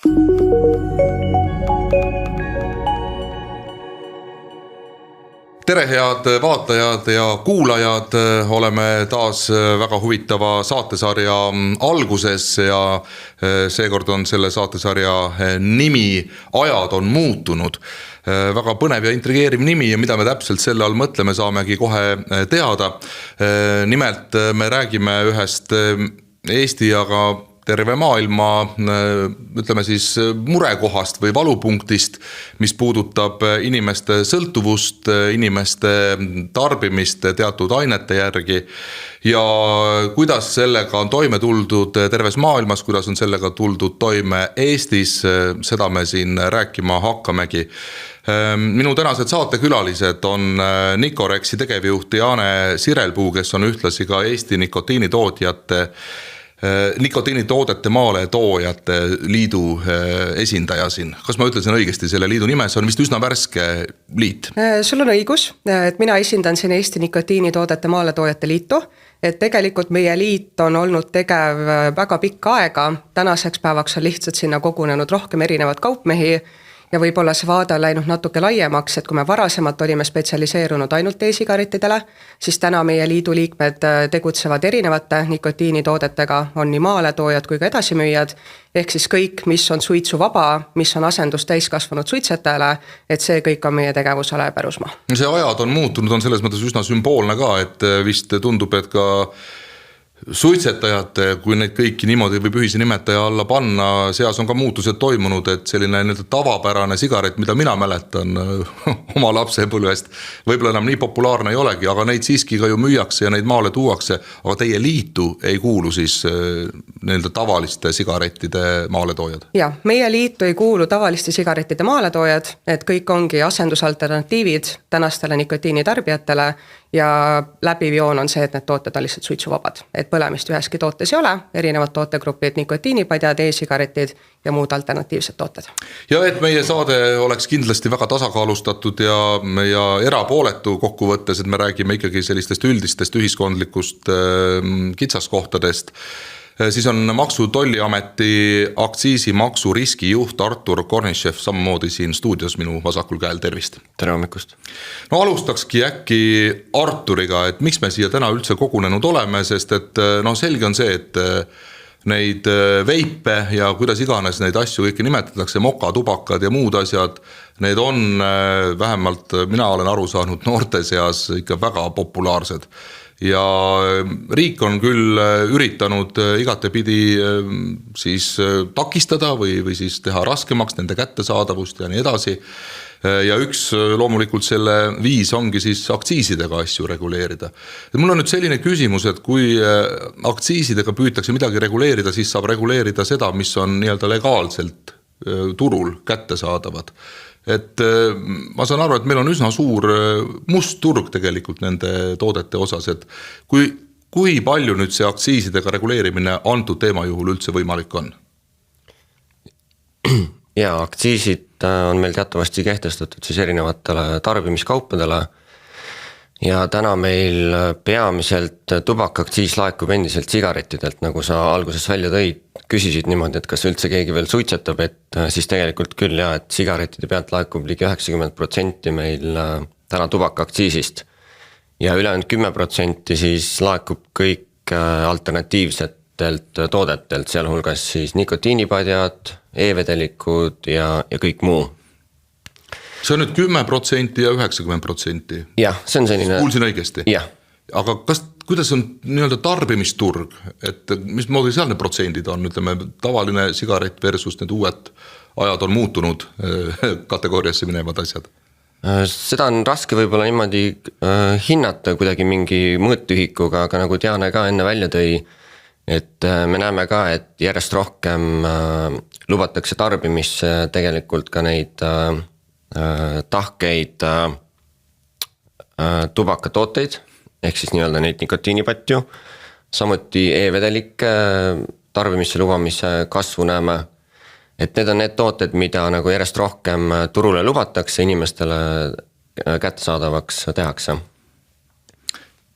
Tere head vaatajad ja kuulajad, oleme taas väga huvitava saatesarja alguses ja seekord on selle saatesarja nimi Ajad on muutunud. Väga põnev ja intrigeeriv nimi ja mida me täpselt selle all mõtleme, saamegi kohe teada. Nimelt me räägime ühest Eesti ja ka terve maailma, ütleme siis murekohast või valupunktist, mis puudutab inimeste sõltuvust, inimeste tarbimist teatud ainete järgi ja kuidas sellega on toime tuldud terves maailmas, kuidas on sellega tuldud toime Eestis, seda me siin rääkima hakkamegi. Minu tänased saatekülalised on Nicorexi tegevjuht Jaane Sirelpuu, kes on ühtlasi ka Eesti nikotiinitoodete maaletoojate liidu esindaja siin. Kas ma ütlesin õigesti selle liidu nime? See on vist üsna värske liit. Sul on õigus, et mina esindan siin Eesti nikotiinitoodete maaletoojate liitu, et tegelikult meie liit on olnud tegev väga pikka aega. Tänaseks päevaks on lihtsalt sinna kogunenud rohkem erinevad kaupmehi ja võib-olla see vaade on läinud natuke laiemaks, et kui me varasemalt olime spetsialiseerunud ainult e-sigarettidele, siis täna meie liidu liikmed tegutsevad erinevate nikotiinitoodetega, on nii maaletoojad kui ka edasimüüjad, ehk siis kõik, mis on suitsuvaba, mis on asendus täiskasvanud suitsetajale, et see kõik on meie tegevusala ja pärusmaa. See ajad on muutunud, on selles mõttes üsna sümboolne ka, et vist tundub, et ka suitsetajate, kui neid kõiki niimoodi võib ühise nimetaja alla panna, seas on ka muutused toimunud, et selline tavapärane sigaret, mida mina mäletan oma lapsepõlvest, võib-olla enam nii populaarne ei olegi, aga neid siiski ka ju müüakse ja neid maale tuuakse, aga teie liitu ei kuulu siis tavaliste sigarettide maaletoojad? Ja, meie liitu ei kuulu tavaliste sigarettide maaletoojad, et kõik ongi asendusalternatiivid tänastele nikotiinitarbijatele ja läbiv joon on see, et need tooted on lihtsalt suitsuvabad, et põlemist üheski tootes ei ole, erinevad tootegrupid, nikotiinipadjad, e-sigaretid ja muud alternatiivsed tooted. Ja et meie saade oleks kindlasti väga tasakaalustatud ja erapooletu kokkuvõttes, et me räägime ikkagi sellistest üldistest ühiskondlikust kitsaskohtadest, siis on Maksu- ja Tolliameti aktsiisimaksu riskijuht Artur Kornišev samamoodi siin stuudios minu vasakul käel, tervist. Tere hommikust. No alustakski äkki Arturiga, et miks me siia täna üldse kogunenud oleme, sest et selge on see, et neid veipe ja kuidas iganes neid asju kõiki nimetatakse, mokatubakad ja muud asjad, need on vähemalt, mina olen aru saanud, noorte seas ikka väga populaarsed. Ja riik on küll üritanud igatepidi siis takistada või siis teha raskemaks nende kättesaadavust ja nii edasi. Ja üks loomulikult selle viis ongi siis aktsiisidega asju reguleerida. Mul on nüüd selline küsimus, et kui aktsiisidega püütakse midagi reguleerida, siis saab reguleerida seda, mis on nii-öelda legaalselt turul kättesaadavad. Et ma saan aru, et meil on üsna suur must turg tegelikult nende toodete osas, et kui palju nüüd see aktsiisidega reguleerimine antud teema juhul üldse võimalik on? Ja aktsiisid on meil teatavasti kehtestatud siis erinevatele tarbimiskaupadele ja täna meil peamiselt tubakaaktsiis laekub endiselt sigarettidelt, nagu sa alguses välja tõid, küsisid niimoodi, et kas üldse keegi veel suitsetab, et siis tegelikult küll ja, et sigarettide pealt laekub ligi 90% meil täna tubakaaktsiisist ja ülejäänud 10% siis laekub kõik alternatiivsetelt toodetelt, sealhulgas siis nikotiinipadjad, e-vedelikud ja kõik muu. See on nüüd 10% ja 90%. Jah, see on selline... Kuulsin õigesti? Jah. Aga kuidas on nii-öelda tarbimisturg, et mis moodi seal need protsendid on, ütleme tavaline sigaret versus need uued ajad on muutunud kategooriasse minevad asjad? Seda on raske võib-olla niimoodi hinnata kuidagi mingi mõõtühikuga, aga nagu Diane ka enne välja tõi, et me näeme ka, et järjest rohkem lubatakse tarbimisse tegelikult ka neid tahkeid tubakatooteid, ehk siis nii-öelda neid nikotiinipatju, samuti e-vedelike tarbimisse lubamise kasvu näeme, et need on need tooted, mida nagu järjest rohkem turule lubatakse, inimestele kättesaadavaks tehakse.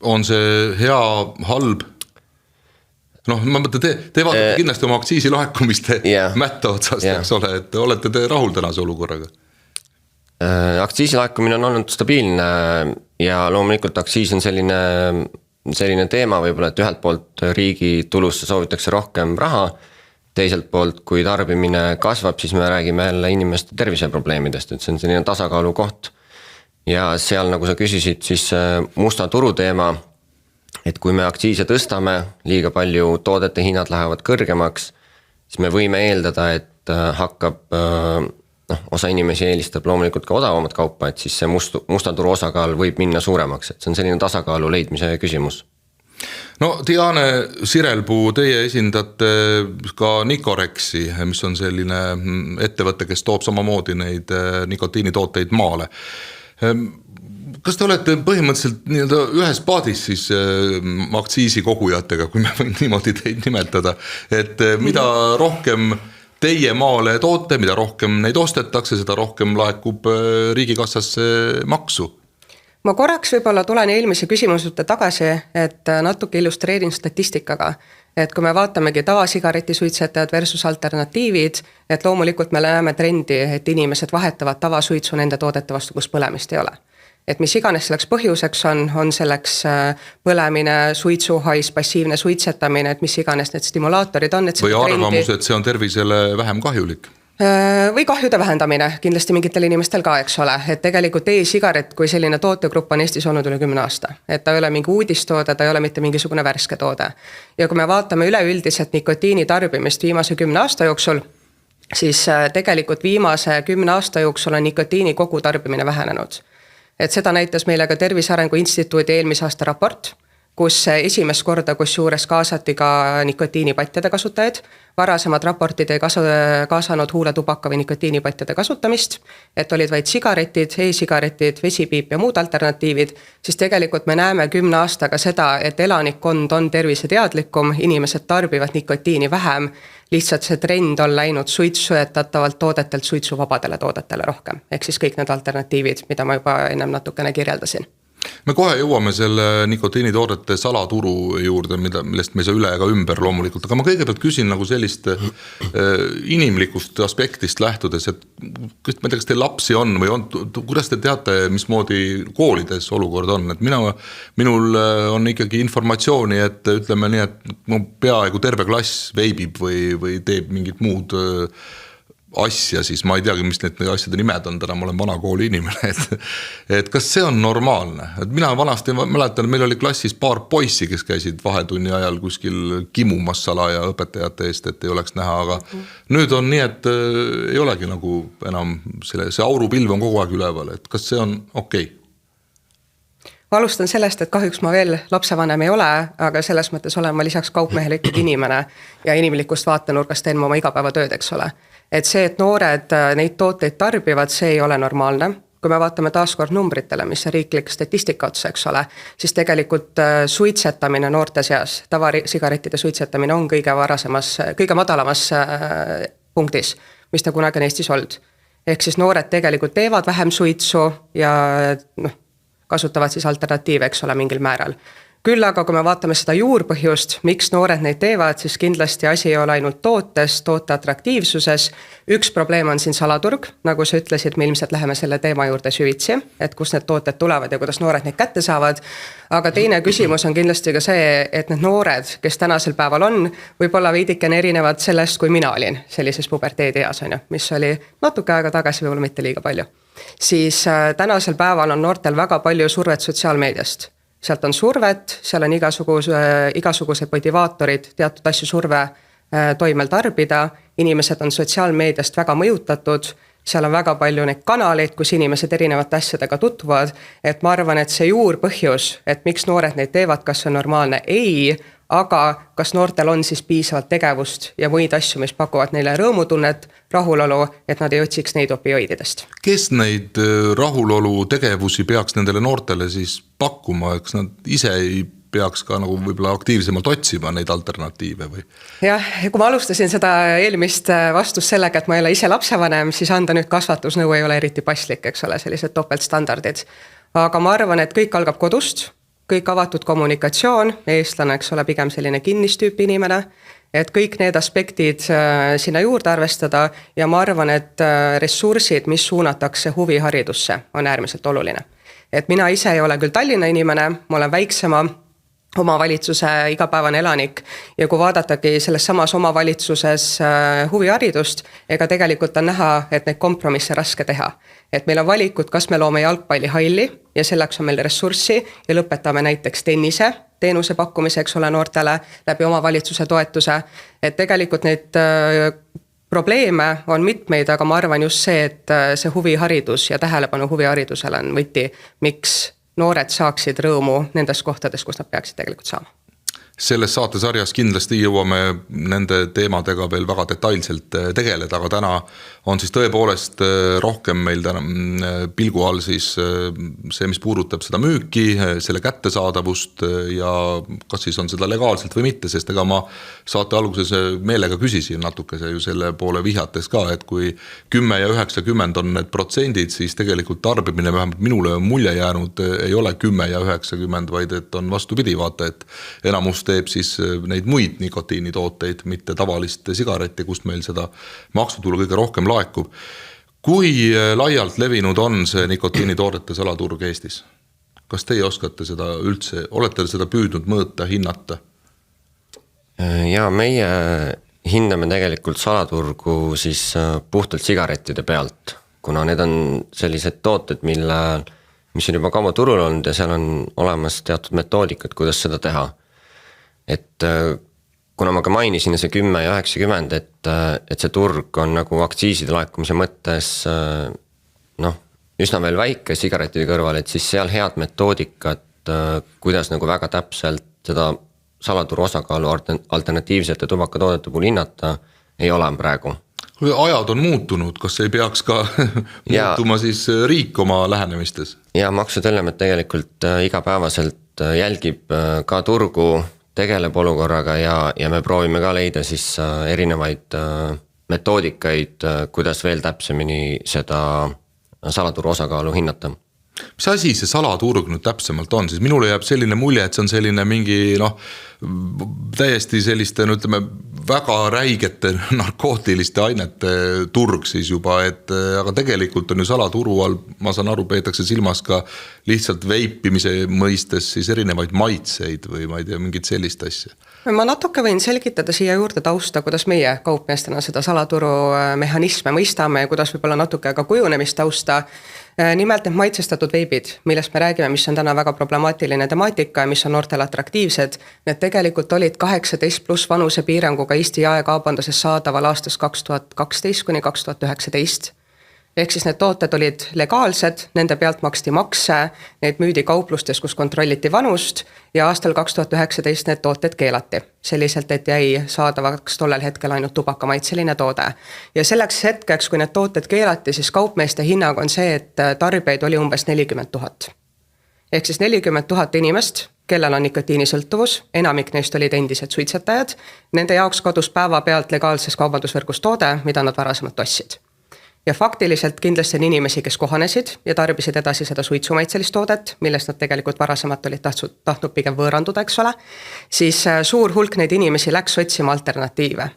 On see hea, halb? noh, ma mõtlen, te vaatate kindlasti oma aktsiisi laekumiste mätta otsast, eks ole, et olete te rahul tänase olukorraga? Aktsiisi laekumine on olnud stabiilne ja loomulikult aktsiis on selline teema võib-olla, et ühelt poolt riigi tulusse soovitakse rohkem raha, teiselt poolt, kui tarbimine kasvab, siis me räägime jälle inimeste terviseprobleemidest, et see on selline tasakaalu koht. Ja seal, nagu sa küsisid, siis musta turu teema, et kui me aktsiise tõstame, liiga palju toodete hinnad lähevad kõrgemaks, siis me võime eeldada, et hakkab, osa inimesi eelistab loomulikult ka odavamat kaupa, et siis see musta turu osakaal võib minna suuremaks, et see on selline tasakaalu leidmise küsimus. No Diane Sirelpuu, teie esindate ka Nicorexi, mis on selline ettevõte, kes toob samamoodi neid nikotiinitooteid maale. Kas te olete põhimõtteliselt ühes paadis siis aktsiisi kogujatega, kui me võin niimoodi teid nimetada, et mida rohkem teie maale toote, mida rohkem neid ostetakse, seda rohkem laekub riigikassasse maksu? Ma korraks võib-olla tulen eelmise küsimusute tagasi, et natuke illustreerin statistikaga. Et kui me vaatamegi tavasigareti suitsetajad versus alternatiivid, et loomulikult me näeme trendi, et inimesed vahetavad tavasuitsu nende toodete vastu, kus põlemist ei ole. Et mis iganes selleks põhjuseks on selleks põlemine, suitsuhais, passiivne suitsetamine, et mis iganes need stimulaatorid on. Või arvamus, et see on tervisele vähem kahjulik? Või kahjude vähendamine, kindlasti mingitel inimestel ka, eks ole, et tegelikult e-sigaret kui selline tootegrupp on Eestis olnud üle 10 aasta, et ta ei ole mingi uudistoode, ta ei ole mitte mingisugune värske toode. Ja kui me vaatame üleüldiselt nikotiini tarbimist viimase 10 aasta jooksul, siis tegelikult viimase 10 aasta jooksul on nikotiini kogu tarbimine vähenenud. Et seda näitas meile ka Tervise Arengu Instituudi eelmise aasta raport, kus esimest korda, kus juures kaasati ka nikotiinipatjade kasutajaid. Varasemad raportid ei kaasanud huuletubaka või nikotiinipatjade kasutamist, et olid vaid sigaretid, e-sigaretid, vesipiip ja muud alternatiivid, siis tegelikult me näeme 10 aastaga seda, et elanikkond on terviseteadlikum, inimesed tarbivad nikotiini vähem, lihtsalt see trend on läinud suitsuetatavalt toodetelt suitsuvabadele toodetele rohkem, ehk siis kõik need alternatiivid, mida ma juba ennem natukene kirjeldasin. Me kohe jõuame selle nikotiinitoodete salaturu juurde, millest me ei saa üle ega ümber loomulikult, aga ma kõigepealt küsin nagu sellist inimlikust aspektist lähtudes, et ma ei tea, kas teil lapsi on või on, kuidas te teate, mismoodi koolides olukord on, et minul on ikkagi informatsiooni, et ütleme nii, et peaaegu terve klass veibib või teeb mingit muud asja, siis ma ei teagi, mis need asjade nimed on, täna ma olen vana kooli inimene, et kas see on normaalne? Et mina vanasti mäletan, meil oli klassis paar poissi, kes käisid vahetunni ajal kuskil kimumas salaja õpetajate eest, et ei oleks näha, aga nüüd on nii, et ei olegi nagu enam see aurupilv on kogu aeg üleval, et kas see on okei? Ma alustan sellest, et kahjuks ma veel lapsevanem ei ole, aga selles mõttes olen ma lisaks kaupmehelik inimene ja inimlikust vaatenurgast teen ma oma igapäevatööd, eks ole. Et see, et noored neid tooteid tarbivad, see ei ole normaalne. Kui me vaatame taaskord numbritele, mis on riiklik statistika otsa, eks ole, siis tegelikult suitsetamine noorte seas, tavasigarettide suitsetamine on kõige madalamas punktis, mis ta kunagi on Eestis olnud. Ehk siis noored tegelikult teevad vähem suitsu ja kasutavad siis alternatiive, eks ole, mingil määral. Küll aga kui me vaatame seda juurpõhjust, miks noored neid teevad, siis kindlasti asi ei ole ainult tootes, toote atraktiivsuses. Üks probleem on siin salaturg, nagu sa ütlesid, me ilmselt läheme selle teema juurde süvitsi, et kus need tooted tulevad ja kuidas noored neid kätte saavad. Aga teine küsimus on kindlasti ka see, et need noored, kes tänasel päeval on, võib-olla veidikene erinevad sellest, kui mina olin sellises puberteedieas, mis oli natuke aega tagasi, võib-olla mitte liiga palju. Siis tänasel päeval on noortel väga palju survet sotsiaalmeediast. Sealt on survet, seal on igasugused motivaatorid, teatud asju surve toimel tarbida, inimesed on sotsiaalmeediast väga mõjutatud, seal on väga palju neid kanaleid, kus inimesed erinevate asjadega tutvuvad, et ma arvan, et see juurpõhjus, et miks noored neid teevad, kas on normaalne, ei, aga kas noortel on siis piisavalt tegevust ja muid asju, mis pakuvad neile rõõmutunnet, rahulolu, et nad ei otsiks neid opioididest. Kes neid rahulolu tegevusi peaks nendele noortele siis pakkuma, eks nad ise ei peaks ka nagu võib-olla aktiivsemalt otsima neid alternatiive või? Jah, kui ma alustasin seda eelmist vastust sellega, et ma ei ole ise lapsevanem, siis anda nüüd kasvatusnõu ei ole eriti paslik, eks ole, sellised topeltstandardid. Aga ma arvan, et kõik algab kodust. kõik avatud kommunikatsioon, eestlane, eks ole, pigem selline kinnistüüpi inimene, et kõik need aspektid sinna juurde arvestada ja ma arvan, et ressursid, mis suunatakse huviharidusse, on äärmiselt oluline. Et mina ise ei ole küll Tallinna inimene, ma olen väiksema omavalitsuse igapäevane elanik ja kui vaadatagi selles samas omavalitsuses huviharidust, ega tegelikult on näha, et neid kompromisse raske teha. Et meil on valikud, kas me loome jalgpallihalli ja selleks on meil ressurssi ja lõpetame näiteks tennise teenuse pakkumise, eks ole, noortele läbi omavalitsuse toetuse. Et tegelikult neid probleeme on mitmeid, aga ma arvan just see, et see huviharidus ja tähelepanu huviharidusele on võti, miks noored saaksid rõõmu nendes kohtades, kus nad peaksid tegelikult saama. Selles saatesarjas kindlasti jõuame nende teemadega veel väga detailselt tegeleda, aga täna on siis tõepoolest rohkem meil täna pilgu all siis see, mis puudutab seda müüki, selle kättesaadavust ja kas siis on seda legaalselt või mitte, sest ega ma saate alguses meelega küsisin natuke ju selle poole vihjates ka, et kui 10 ja 90 on need protsendid, siis tegelikult tarbimine vähemalt minule on mulje jäänud, ei ole 10 ja 90, vaid et on vastupidi, vaata, et enamus teeb siis neid muid nikotiinitooteid, mitte tavalist sigaretti, kust meil seda maksutulu kõige rohkem laekub. Kui laialt levinud on see nikotiinitoodete salaturg Eestis? Kas teie oskate seda üldse, olete seda püüdnud mõõta, hinnata? Ja meie hindame tegelikult salaturgu siis puhtalt sigarettide pealt, kuna need on sellised tooted, mis on juba kaua turul olnud ja seal on olemas teatud metoodikad, kuidas seda teha. Et kuna ma ka mainisin see 10 ja 90, et see turg on nagu aktsiiside laekumise mõttes üsna veel väike sigaretide kõrval, et siis seal head metoodikat, kuidas nagu väga täpselt seda salaturu osakaalu alternatiivsete tubakatoodete puhul hinnata, ei ole praegu. Kui ajad on muutunud, kas ei peaks ka muutuma siis riik oma lähenemistes? Ja Maksu- ja Tolliamet tegelikult igapäevaselt jälgib ka turgu, tegeleb olukorraga ja me proovime ka leida siis erinevaid metoodikaid, kuidas veel täpsemini seda salaturu osakaalu hinnata. Mis asi see salaturg nüüd täpsemalt on, siis minule jääb selline mulje, et see on selline mingi täiesti selliste, ütleme, väga räigete narkootiliste ainete turg siis juba, aga tegelikult on ju salaturu all, ma saan aru, peetakse silmas ka lihtsalt veipimise mõistes siis erinevaid maitseid või ma ei tea, mingit sellist asja. Ma natuke võin selgitada siia juurde tausta, kuidas meie kaupmeestena seda salaturu mehhanisme mõistame ja kuidas võib-olla natuke ka kujunemist tausta. Nimelt need maitsestatud veibid, millest me räägime, mis on täna väga problemaatiline temaatika ja mis on noortele atraktiivsed, need tegelikult olid 18 pluss vanuse piiranguga Eesti jaekaubanduses saadaval aastast 2012 kuni 2019. Ehk siis need tooted olid legaalsed, nende pealt maksti makse, neid müüdi kauplustes, kus kontrolliti vanust ja aastal 2019 need tooted keelati. Selliselt, et jäi saadavaks tollel hetkel ainult tubakamaitseline toode. Ja selleks hetkeks, kui need tooted keelati, siis kaupmeeste hinnang on see, et tarbijaid oli umbes 40 000. Ehk siis 40 000 inimest, kellel on nikotiinisõltuvus, enamik neist olid endised suitsetajad, nende jaoks kadus päeva pealt legaalses kaubandusvõrgus toode, mida nad varasemalt ostsid. Ja faktiliselt kindlasti on inimesi, kes kohanesid ja tarbisid edasi seda suitsumaitselist toodet, millest nad tegelikult varasemalt olid tahtnud pigem võõranduda, eks ole, siis suur hulk neid inimesi läks otsima alternatiive.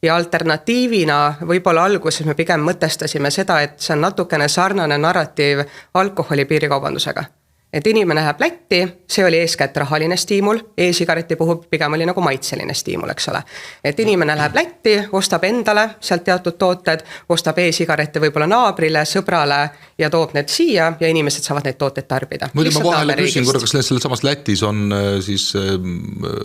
Ja alternatiivina võib-olla alguses me pigem mõtestasime seda, et see on natukene sarnane narratiiv alkoholi piirikaubandusega. Et inimene läheb Lätti, see oli eeskätt rahaline stiimul, e-sigareti puhul pigem oli nagu maitseline stiimul, eks ole. Et inimene läheb Lätti, ostab endale sealt teatud tooted, ostab e-sigarette võib-olla naabrile, sõbrale ja toob need siia ja inimesed saavad neid tooteid tarbida. Muidu ma vahele küsin korra, kas selles samas Lätis on siis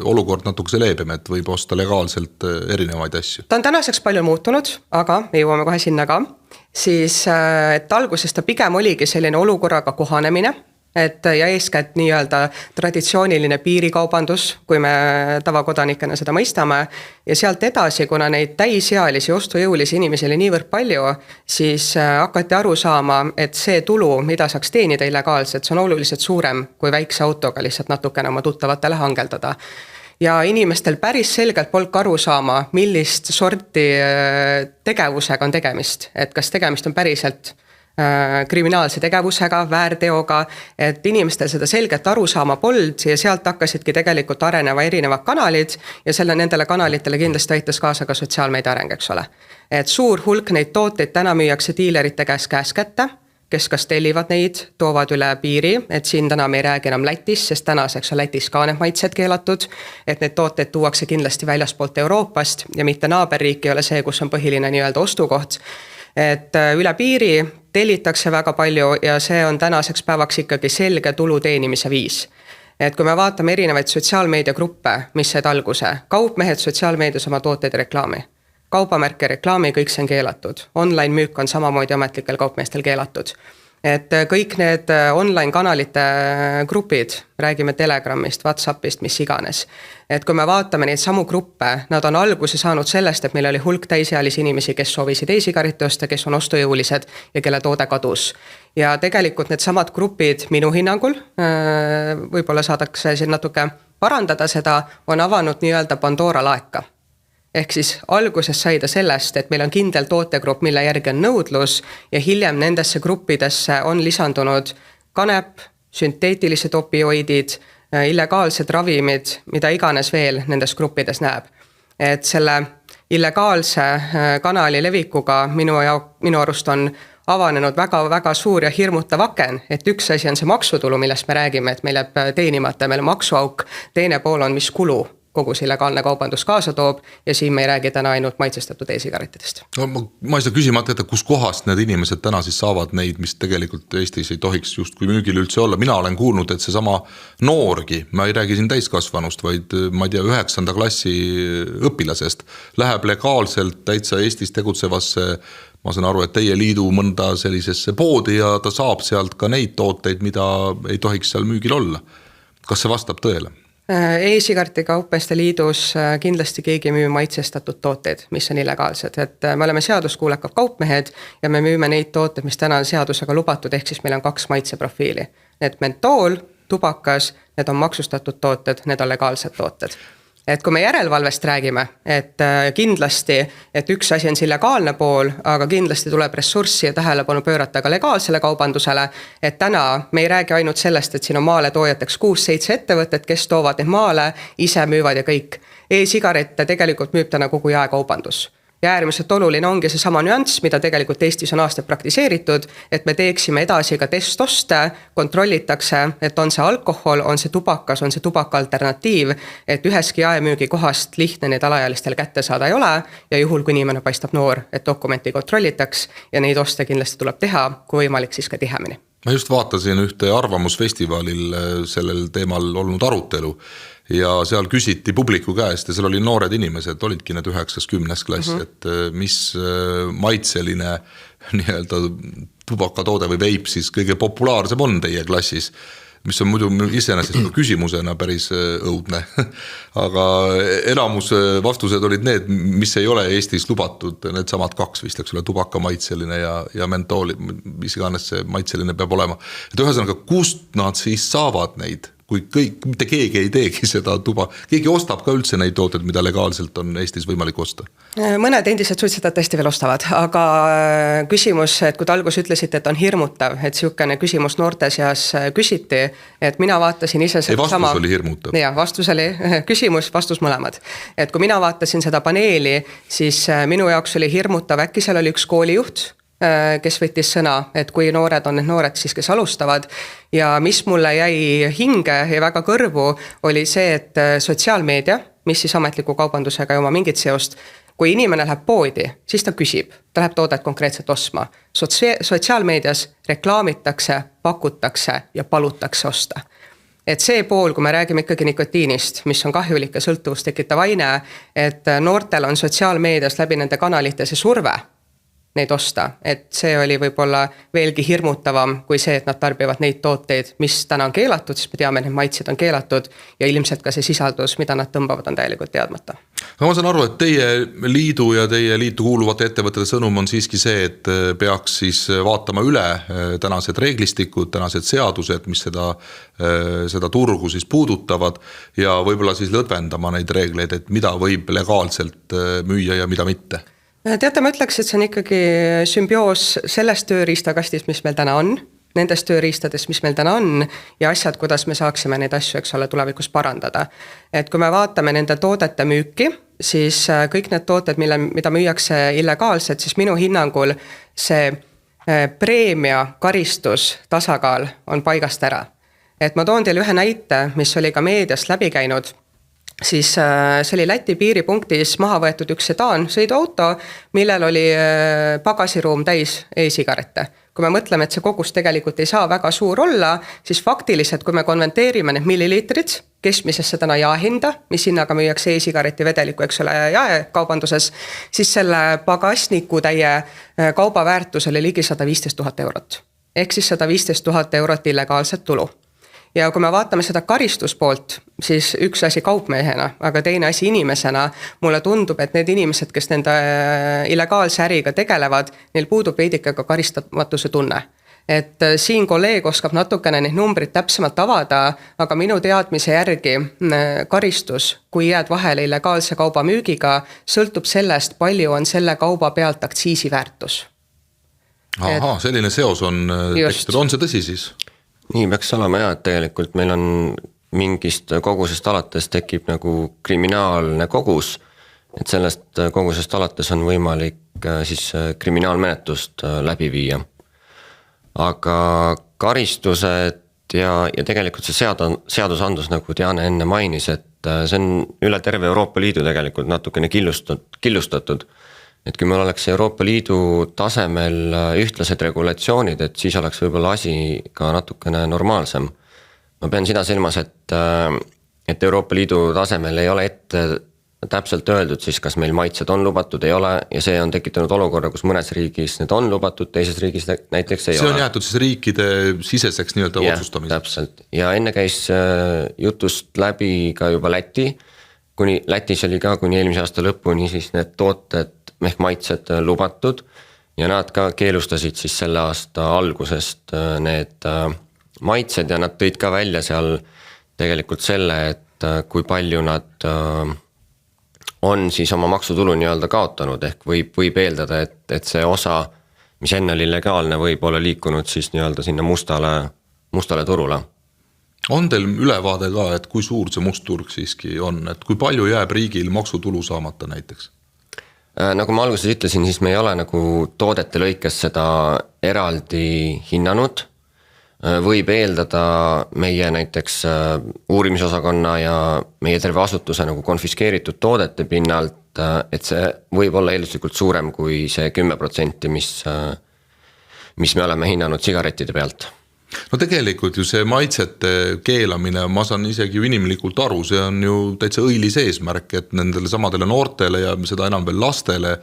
olukord natuke leebem, et võib osta legaalselt erinevaid asju? Ta on tänaseks palju muutunud, aga me jõuame kohe sinna ka. Siis, et alguses ta pigem oligi selline olukorraga kohanemine, ja eeskätt nii-öelda traditsiooniline piirikaubandus, kui me tavakodanikena seda mõistame ja sealt edasi, kuna neid täisealisi ostujõulisi inimesi oli niivõrd palju, siis hakati aru saama, et see tulu, mida saaks teenida illegaalselt, see on oluliselt suurem kui väikse autoga lihtsalt natukene oma tuttavatele hangeldada. Ja inimestel päris selgelt polk aru saama, millist sorti tegevusega on tegemist, et kas tegemist on päriselt kriminaalse tegevusega, väärteoga, et inimestel seda selget arusaama polnud ja sealt hakkasidki tegelikult areneva erinevad kanalid ja nendele kanalitele kindlasti aitas kaasa ka sotsiaalmeedia areng, eks ole. Et suur hulk neid tooteid täna müüakse diilerite käes kätte, kes kas tellivad neid, toovad üle piiri, et siin täna me ei räägi enam Lätis, sest tänaseks on Lätis ka need maitsed keelatud, et need tooteid tuuakse kindlasti väljaspoolt Euroopast ja mitte naaberriik ei ole see, kus on põhiline nii-öelda ostukoht. Et üle piiri tellitakse väga palju ja see on tänaseks päevaks ikkagi selge tulu teenimise viis. Et kui me vaatame erinevaid sotsiaalmeediagruppe, mis said alguse, kaupmehed sotsiaalmeedias oma tooteid reklaami. Kaubamärke reklaami, kõik see on keelatud. Online müük on samamoodi ametlikel kaupmeestel keelatud. Et kõik need online kanalite grupid, räägime Telegramist, WhatsAppist, mis iganes. Et kui me vaatame neid samu gruppe, nad on alguse saanud sellest, et meil oli hulk täisealisi inimesi, kes soovisid e-sigaretti osta, kes on ostujõulised ja kelle toode kadus. Ja tegelikult need samad grupid minu hinnangul, võib-olla saadakse siin natuke parandada seda, on avanud nii-öelda Pandora laeka. Ehk siis alguses sai ta sellest, et meil on kindel tootegrupp, mille järgi on nõudlus ja hiljem nendesse gruppidesse on lisandunud kanep, sünteetilised opioidid, illegaalsed ravimid, mida iganes veel nendes gruppides näeb. Et selle illegaalse kanali levikuga minu arust on avanenud väga suur ja hirmutav aken, et üks asi on see maksutulu, millest me räägime, et meil jääb teenimata, meil on maksuauk, teine pool on mis kulu kogu see illegaalne kaubandus kaasa toob ja siin me ei räägi täna ainult maitsestatud e-sigarettidest. No, ma ei saa küsimata, et kus kohast need inimesed täna siis saavad neid, mis tegelikult Eestis ei tohiks just kui müügil üldse olla. Mina olen kuulnud, et see sama noorgi, ma ei räägi siin täiskasvanust, vaid ma ei tea 9. klassi õpilasest, läheb legaalselt täitsa Eestis tegutsevasse, ma saan aru, et teie liidu mõnda sellisesse poodi ja ta saab sealt ka neid tooteid, mida ei tohiks seal müügil olla. Kas see vastab tõele? E-sigareti kaupmeeste liidus kindlasti keegi müü maitsestatud tooteid, mis on illegaalsed, et me oleme seaduskuulekad kaupmehed ja me müüme neid tooteid, mis täna on seadusega lubatud, ehk siis meil on 2 maitseprofiili. Need mentool, tubakas, need on maksustatud tooted, need on legaalsed tooted. Et kui me järelevalvest räägime, et kindlasti, et üks asi on see illegaalne pool, aga kindlasti tuleb ressurssi ja tähelepanu pöörata ka legaalsele kaubandusele, et täna me ei räägi ainult sellest, et siin on maale toojateks 6-7 ettevõtted, kes toovad need maale, ise müüvad ja kõik. E-sigarette tegelikult müüb täna kogu jaekaubandus. Ja äärmiselt oluline ongi see sama nüanss, mida tegelikult Eestis on aastaid praktiseeritud, et me teeksime edasi ka testoste, kontrollitakse, et on see alkohol, on see tubakas, on see tubaka alternatiiv, et üheski jaemüügi kohast lihtne neid alaealistel kätte saada ei ole ja juhul, kui inimene paistab noor, et dokumenti kontrollitaks ja neid oste kindlasti tuleb teha, kui võimalik siis ka tihemini. Ma just vaatasin ühte arvamusfestivalil sellel teemal olnud arutelu ja seal küsiti publiku käest ja seal oli noored inimesed, olidki need 9-10 klass, et mis maitseline nii-öelda tubakatoode või veip siis kõige populaarsem on teie klassis, mis on muidu iseenesest küsimusena päris õudne. Aga enamus vastused olid need, mis ei ole Eestis lubatud, need samad 2 vist, eks ole, tubaka maitseline ja mentooli, mis iganes see maitseline peab olema. Et ühesõnaga, kust nad siis saavad neid? Kui kõik, mitte keegi ei teegi seda tuba, keegi ostab ka üldse neid tooted, mida legaalselt on Eestis võimalik osta? Mõned endised suitsetajad tõesti veel ostavad, aga küsimus, et kui te algus ütlesite, et on hirmutav, et siukene küsimus noorte seas küsiti, et mina vaatasin ise seda vastus sama... oli hirmutav. Ja, vastus oli küsimus, vastus mõlemad. Et kui mina vaatasin seda paneeli, siis minu jaoks oli hirmutav, äkki seal oli üks koolijuht, kes võttis sõna, et kui noored on need noored siis, kes alustavad ja mis mulle jäi hinge ja väga kõrvu oli see, et sotsiaalmeedia, mis siis ametliku kaubandusega ei oma mingit seost, kui inimene läheb poodi, siis ta küsib, ta läheb toodet konkreetselt ostma. Sotsiaalmeedias reklaamitakse, pakutakse ja palutakse osta. Et see pool, kui me räägime ikkagi nikotiinist, mis on kahjulik ja sõltuvust tekitav aine, et noortel on sotsiaalmeedias läbi nende kanalite see surve neid osta, et see oli võib-olla veelgi hirmutavam kui see, et nad tarbivad neid tooteid, mis täna on keelatud, sest me teame, et need maitsed on keelatud ja ilmselt ka see sisaldus, mida nad tõmbavad, on täielikult teadmata. Ma saan aru, et teie liidu ja teie liitu kuuluvate ettevõtete sõnum on siiski see, et peaks siis vaatama üle tänased reeglistikud, tänased seadused, mis seda turgu siis puudutavad ja võib-olla siis lõdvendama neid reegleid, et mida võib legaalselt müüa ja mida mitte. Teate, ma ütleks, et see on ikkagi sümbioos sellest tööriistakastist, mis meil täna on, nendest tööriistadest, mis meil täna on ja asjad, kuidas me saaksime neid asju, eks ole, tulevikus parandada. Et kui me vaatame nende toodete müüki, siis kõik need tooted, mida müüakse illegaalselt, siis minu hinnangul see preemia karistus tasakaal on paigast ära. Et ma toon teile ühe näite, mis oli ka meediast läbi käinud, siis see oli Läti piiripunktis maha võetud üks sedaan, sõiduauto, millel oli pagasiruum täis e-sigarette. Kui me mõtleme, et see kogus tegelikult ei saa väga suur olla, siis faktiliselt, kui me konventeerime need milliliitrid keskmisesse täna jaehinda, mis hinnaga müüakse e-sigareti vedeliku, eks ole, jaekaubanduses, siis selle pagasniku täie kaubaväärtus oli ligi 115 000 eurot. Ehk siis 115 000 eurot illegaalset tulu. Ja kui me vaatame seda karistuspoolt, siis üks asi kaupmehena, aga teine asi inimesena, mulle tundub, et need inimesed, kes nende illegaalse äriga tegelevad, neil puudub veidike ka karistamatuse tunne. Et siin kolleeg oskab natukene neid numbrid täpsemalt avada, aga minu teadmise järgi karistus, kui jääd vahele illegaalse kauba müügiga, sõltub sellest, palju on selle kauba pealt aktsiisi väärtus. Aha, selline seos on tekkinud, on see tõsi siis? Nii peaks olema ja, et tegelikult meil on mingist kogusest alates tekib nagu kriminaalne kogus, et sellest kogusest alates on võimalik siis kriminaalmenetlust läbi viia. Aga karistused ja tegelikult see seadusandlus, nagu Diane enne mainis, et see on üle terve Euroopa Liidu tegelikult natukene killustatud. Et kui meil oleks Euroopa Liidu tasemel ühtlased regulatsioonid, et siis oleks võib-olla asi ka natukene normaalsem. Ma pean seda silmas, et Euroopa Liidu tasemel ei ole ette täpselt öeldud siis, kas meil maitsed on lubatud, ei ole, ja see on tekitanud olukorra, kus mõnes riigis need on lubatud, teises riigis näiteks ei ole. See on jäetud siis riikide siseseks nii-öelda otsustamiseks. Täpselt, ja enne käis jutust läbi ka juba Läti, kuni Lätis oli ka kuni eelmise aasta lõpuni siis need tooted ehk maitsed lubatud ja nad ka keelustasid siis selle aasta algusest need maitsed ja nad tõid ka välja seal tegelikult selle, et kui palju nad on siis oma maksutulu nii-öelda kaotanud, ehk võib eeldada, et see osa, mis enne oli legaalne, võib olla liikunud siis nii-öelda sinna mustale turule. On teil ülevaade ka, et kui suur see mustturg siiski on, et kui palju jääb riigil maksutulu saamata näiteks? Nagu ma alguses ütlesin, siis me ei ole nagu toodete lõikes seda eraldi hinnanud. Võib eeldada meie näiteks uurimisosakonna ja meie terve asutuse nagu konfiskeeritud toodete pinnalt, et see võib olla eelduslikult suurem kui see 10%, mis me oleme hinnanud sigarettide pealt. No tegelikult ju see maitsete keelamine, ma saan isegi ju inimlikult aru, see on ju täitsa õilis eesmärk, et nendele samadele noortele ja seda enam veel lastele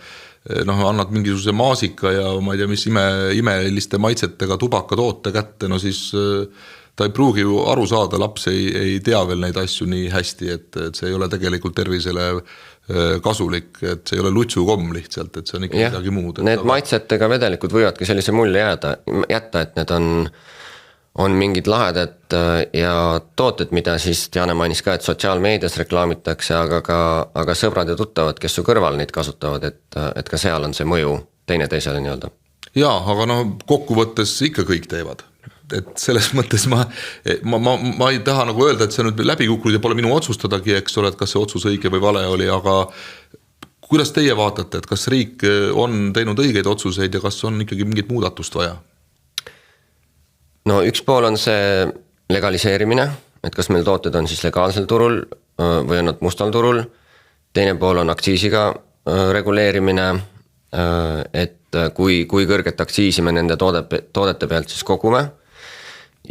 annad mingisuguse maasika ja ma ei tea, mis imeliste maitsetega tubakatoote kätte, no siis ta ei pruugi ju aru saada, laps ei tea veel neid asju nii hästi, et see ei ole tegelikult tervisele kasulik, et see ei ole lutsukomm lihtsalt, et see on ikka midagi muud. Need maitsetega vedelikud võivadki sellise mulje jätta, et need on mingid lahedad ja tooted, mida siis Diane mainis ka, et sotsiaalmeedias reklaamitakse, aga sõbrad ja tuttavad, kes su kõrval neid kasutavad, et ka seal on see mõju teineteisele nii-öelda. Jaa, aga kokkuvõttes ikka kõik teevad. Et selles mõttes ma ei taha nagu öelda, et see nüüd läbi kukkunud ja pole minu otsustadagi, eks ole, et kas see otsus õige või vale oli, aga kuidas teie vaatate, et kas riik on teinud õigeid otsuseid ja kas on ikkagi mingit muudatust vaja? No üks pool on see legaliseerimine, et kas meil tooted on siis legaalsel turul või on nad mustal turul. Teine pool on aktsiisiga reguleerimine, et kui kõrget aktsiisi me nende toodete pealt siis kogume.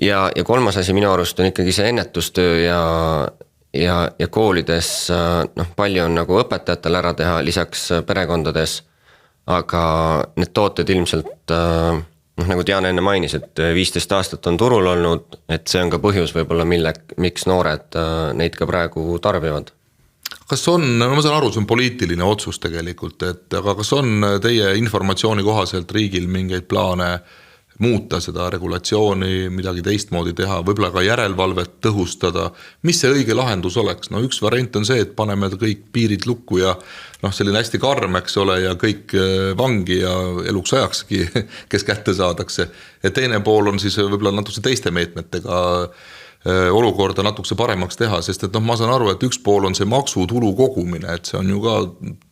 Ja kolmas asi minu arust on ikkagi see ennetustöö ja koolides palju on nagu õpetajatel ära teha lisaks perekondades, aga need tooted ilmselt nagu Diane enne mainis, et 15 aastat on turul olnud, et see on ka põhjus võib-olla miks noored neid ka praegu tarbivad. Kas on, ma saan aru, see on poliitiline otsus tegelikult, aga kas on teie informatsiooni kohaselt riigil mingeid plaane muuta seda regulatsiooni, midagi teistmoodi teha, võib-olla ka järelevalvet tõhustada, mis see õige lahendus oleks, no üks variant on see, et paneme kõik piirid lukku ja noh, selline hästi karm, eks ole, ja kõik vangi ja eluks ajakski, kes kätte saadakse, ja teine pool on siis võib-olla natuke teiste meetmetega olukorda natukese paremaks teha, sest et noh, ma saan aru, et üks pool on see maksutulu kogumine, et see on ju ka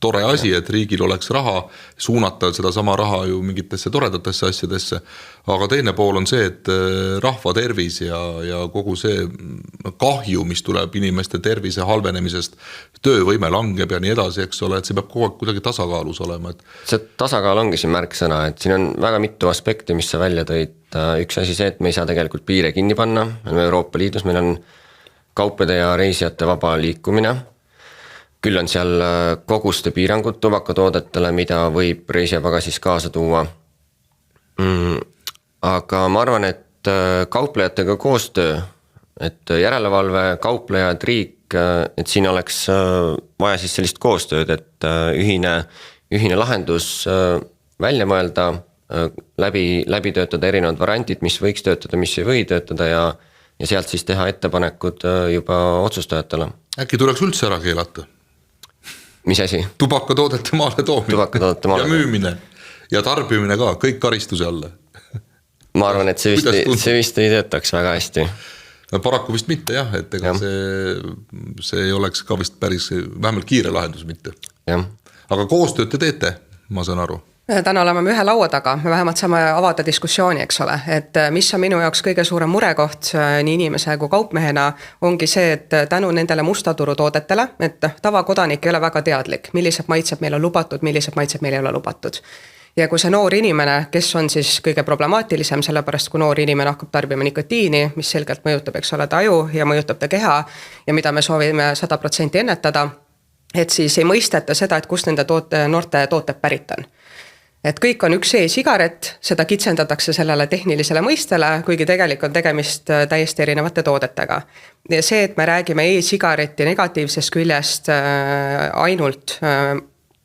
tore asi, et riigil oleks raha, suunata seda sama raha ju mingitesse toredatesse asjadesse, aga teine pool on see, et rahva tervis ja kogu see kahju, mis tuleb inimeste tervise halvenemisest, töövõime langeb ja nii edasi, eks ole, et see peab kogu aeg kuidagi tasakaalus olema. See tasakaal ongi siin märksõna, et siin on väga mitu aspekti, mis sa välja tõid. Üks asi see, et me ei saa tegelikult piire kinni panna, me oleme Euroopa Liidus, meil on kaupade ja reisijate vaba liikumine. Küll on seal koguste piirangud tubakatoodetele, mida võib reisijapagasis kaasa tuua. Aga ma arvan, et kauplejatega koostöö, et järelevalve, kauplejad, riik, et siin oleks vaja siis sellist koostööd, et ühine lahendus välja mõelda, läbi töötada erinevad variantid, mis võiks töötada, mis ei või töötada ja sealt siis teha ettepanekud juba otsustajatele. Äkki tuleks üldse ära keelata? Mis asi? Tubakatoodete maale toomine ja müümine ja tarbimine ka, kõik karistuse alla. Ma arvan, et see vist ei töötaks väga hästi. Paraku vist mitte jah, et ega see ei oleks ka vist päris, vähemalt kiire lahendus mitte. Ja. Aga koostööd te teete, ma saan aru. Täna oleme me ühe laua taga, me vähemalt saame avada diskussiooni, eks ole, et mis on minu jaoks kõige suurem murekoht nii inimese kui kaupmehena, ongi see, et tänu nendele mustaturu toodetele, et tavakodanik ei ole väga teadlik, millised maitsed meil on lubatud, millised maitsed meil ei ole lubatud. Ja kui see noor inimene, kes on siis kõige problemaatilisem, sellepärast kui noor inimene hakkab tarbima nikotiini, mis selgelt mõjutab, eks ole, ta aju ja mõjutab ta keha ja mida me soovime 100% ennetada, et siis ei mõisteta seda, et kust nende noorte tooted pärit on. Et kõik on üks e-sigaret, seda kitsendatakse sellele tehnilisele mõistele, kuigi tegelikult on tegemist täiesti erinevate toodetega. Ja see, et me räägime e-sigareti negatiivsest küljest ainult,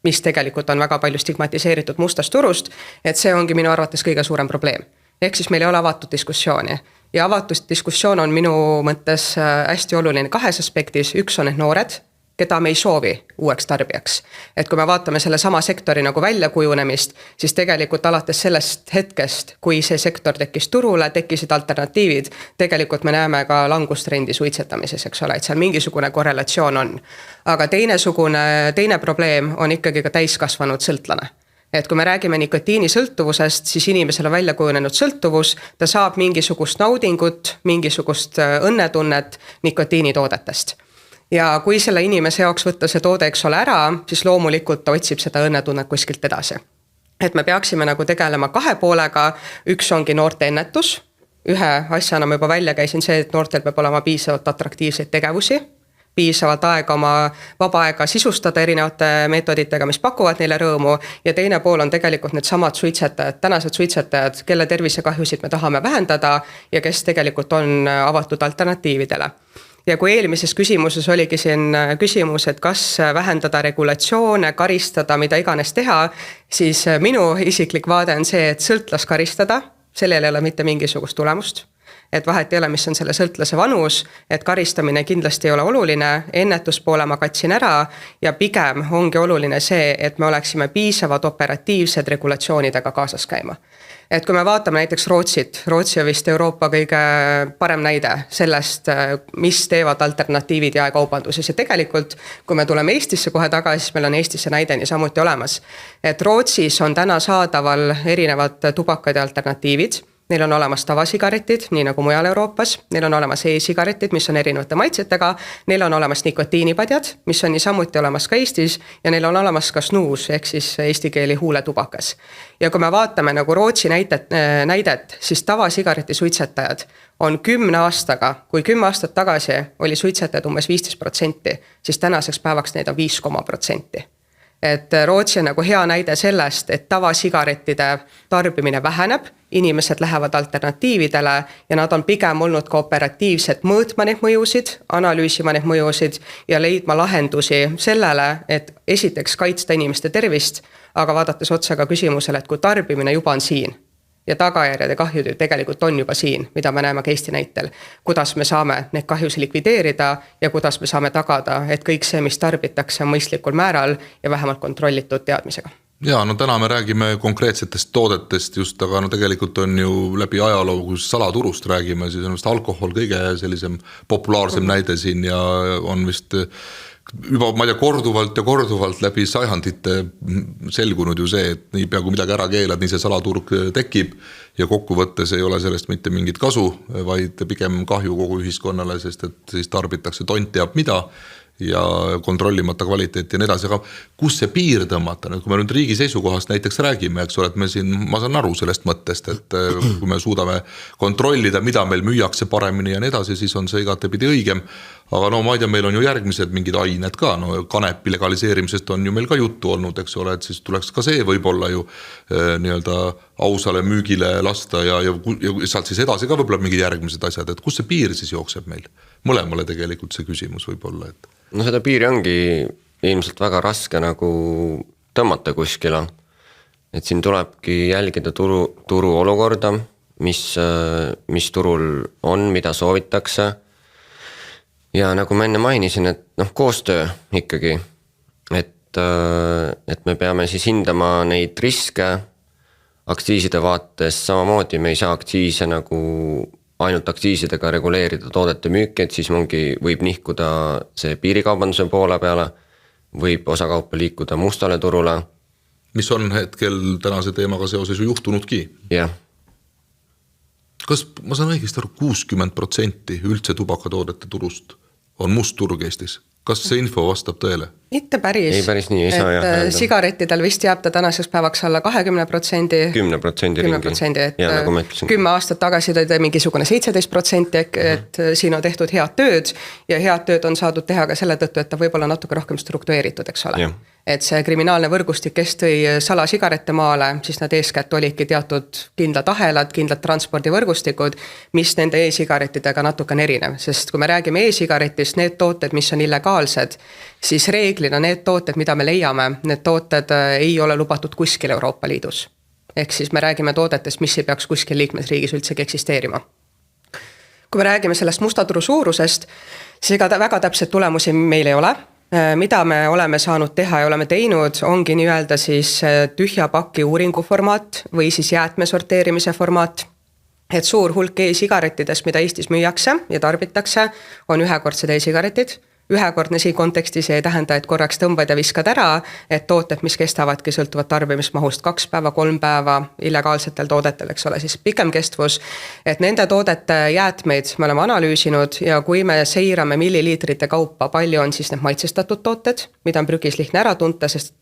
mis tegelikult on väga palju stigmatiseeritud mustast turust, et see ongi minu arvates kõige suurem probleem. Ehk siis meil ei ole avatud diskussiooni. Ja avatud diskussioon on minu mõttes hästi oluline kahes aspektis, üks on need noored, keda me ei soovi uueks tarbijaks. Et kui me vaatame selle sama sektori nagu väljakujunemist, siis tegelikult alates sellest hetkest, kui see sektor tekkis turule, tekkisid alternatiivid, tegelikult me näeme ka langustrendi suitsetamises, eks ole, et seal mingisugune korrelatsioon on. Aga teine probleem on ikkagi ka täiskasvanud sõltlane. Et kui me räägime nikotiini sõltuvusest, siis inimesele välja kujunenud sõltuvus, ta saab mingisugust naudingut, mingisugust õnnetunnet nikotiinitoodetest. Ja kui selle inimese jaoks võtta see toode, eks ole, ära, siis loomulikult ta otsib seda õnnetunnet kuskilt edasi. Et me peaksime nagu tegelema kahe poolega, üks ongi noorte ennetus, ühe asjana ma juba välja käisin see, et noortel peab olema piisavalt atraktiivseid tegevusi, piisavalt aega oma vaba aega sisustada erinevate meetoditega, mis pakuvad neile rõõmu ja teine pool on tegelikult need samad suitsetajad, tänased suitsetajad, kelle tervisekahjusid me tahame vähendada ja kes tegelikult on avatud alternatiividele. Ja kui eelmises küsimuses oligi siin küsimus, et kas vähendada regulatsioone, karistada, mida iganes teha, siis minu isiklik vaade on see, et sõltlas karistada, sellel ei ole mitte mingisugust tulemust. Et vahet ei ole, mis on selle sõltlase vanus, et karistamine kindlasti ei ole oluline, ennetuspoole ma katsin ära ja pigem ongi oluline see, et me oleksime piisavad operatiivsed regulatsioonidega kaasas käima. Et kui me vaatame näiteks Rootsit, Rootsi on vist Euroopa kõige parem näide sellest, mis teevad alternatiivid jaekaubanduses ja tegelikult, kui me tuleme Eestisse kohe tagasi, siis meil on Eestisse näide nii samuti olemas. Et Rootsis on täna saadaval erinevad tubakad ja alternatiivid, neil on olemas tavasigaretid, nii nagu mujal Euroopas, neil on olemas e-sigaretid, mis on erinevate maitsetega, neil on olemas nikotiinipadjad, mis on nii samuti olemas ka Eestis ja neil on olemas ka snuus, ehk siis eesti keeli huuletubakas. Ja kui me vaatame nagu Rootsi näidet, siis tavasigareti suitsetajad on 10 aastaga, kui 10 aastat tagasi oli suitsetajad umbes 15%, siis tänaseks päevaks neid on 5%. Et Rootsi on nagu hea näide sellest, et tavasigarettide tarbimine väheneb, inimesed lähevad alternatiividele ja nad on pigem olnud ka operatiivsed mõõtma neid mõjusid, analüüsima neid mõjusid ja leidma lahendusi sellele, et esiteks kaitsta inimeste tervist, aga vaadates otsa ka küsimusele, et kui tarbimine juba on siin, ja tagajärjed ja kahjud ju tegelikult on juba siin, mida me näeme ka Eesti näitel. Kuidas me saame need kahjusid likvideerida ja kuidas me saame tagada, et kõik see, mis tarbitakse, on mõistlikul määral ja vähemalt kontrollitud teadmisega. Ja no täna me räägime konkreetsetest toodetest just, aga no tegelikult on ju läbi ajaloo, kui salaturust räägime, siis on vist alkohol kõige sellisem populaarsem näide siin ja on vist juba, ma ei tea, korduvalt läbi sajandite selgunud ju see, et niipea kui midagi ära keelad, nii see salaturg tekib ja kokkuvõttes ei ole sellest mitte mingit kasu, vaid pigem kahju kogu ühiskonnale, sest et siis tarbitakse tont teab mida ja kontrollimata kvaliteet ja nii edasi, aga kus see piir tõmmata, kui me nüüd riigi seisukohast näiteks räägime, eks ole, et me siin, ma saan aru sellest mõttest, et kui me suudame kontrollida, mida meil müüakse paremini ja nii edasi, siis on see igatepidi õigem, aga no ma ei tea, meil on ju järgmised mingid ained ka, no kanepi legaliseerimisest on ju meil ka juttu olnud, eks ole, et siis tuleks ka see võib-olla ju nii-öelda ausale müügile lasta ja sealt siis edasi ka võib-olla mingid järgmised asjad, et kus see piir siis jookseb meil? Mõlemale tegelikult see küsimus võib-olla, et no seda piiri ongi ilmselt väga raske nagu tõmmata kuskile, et siin tulebki jälgida turu olukorda, mis turul on, mida soovitakse ja nagu ma enne mainisin, et noh, koostöö ikkagi, et me peame siis hindama neid riske aktsiiside vaates, samamoodi me ei saa aktsiise nagu ainult aktsiisidega reguleerida toodete müüki, et siis võib nihkuda see piirikaubanduse poole peale, võib osakaupa liikuda mustale turule. Mis on hetkel tänase teemaga seoses ju juhtunudki. Jah. Kas ma saan õigesti aru, 60% üldse tubakatoodete turust on must turg Eestis? Kas see info vastab tõele? Mitte päris. Ei päris nii, ei saa jah. Sigarettidel vist jääb ta tänaseks päevaks alla 20%. 10% ringi. Et 10 aastat tagasi tõi mingisugune 17%, et siin on tehtud head tööd ja head tööd on saadud teha ka selle tõttu, et ta võib olla natuke rohkem struktureeritud, eks ole. Ja. Et see kriminaalne võrgustik, kes tõi salasigarette maale, siis nad eeskätt olidki teatud kindlad ahelad, kindlad transpordivõrgustikud, mis nende e-sigarettidega natuke on erinev, sest kui me räägime e-sigaretist, need tooted, mis on illegaalsed, siis reeglina need tooted, mida me leiame, need tooted ei ole lubatud kuskil Euroopa Liidus. Ehk siis me räägime toodetest, mis ei peaks kuskil liikmesriigis üldsegi eksisteerima. Kui me räägime sellest mustaturu suurusest, siis ega väga täpselt tulemusi meil ei ole. Mida me oleme saanud teha ja oleme teinud, ongi nii-öelda siis tühja paki uuringu formaat või siis jäätme sorteerimise formaat. Et suur hulk e-sigarettidest, mida Eestis müüakse ja tarbitakse, on ühekordsed e-sigaretid. Ühekordne siin kontekstis ei tähenda, et korraks tõmbad ja viskad ära, et tooted, mis kestavadki, sõltuvad tarbimismahust 2 päeva, 3 päeva, illegaalsetel toodetel, eks ole, siis pikem kestvus. Et nende toodete jäätmeid me oleme analüüsinud ja kui me seirame milliliitrite kaupa, palju on siis need maitsestatud tooted, mida on prügis lihtne ära tunta, sest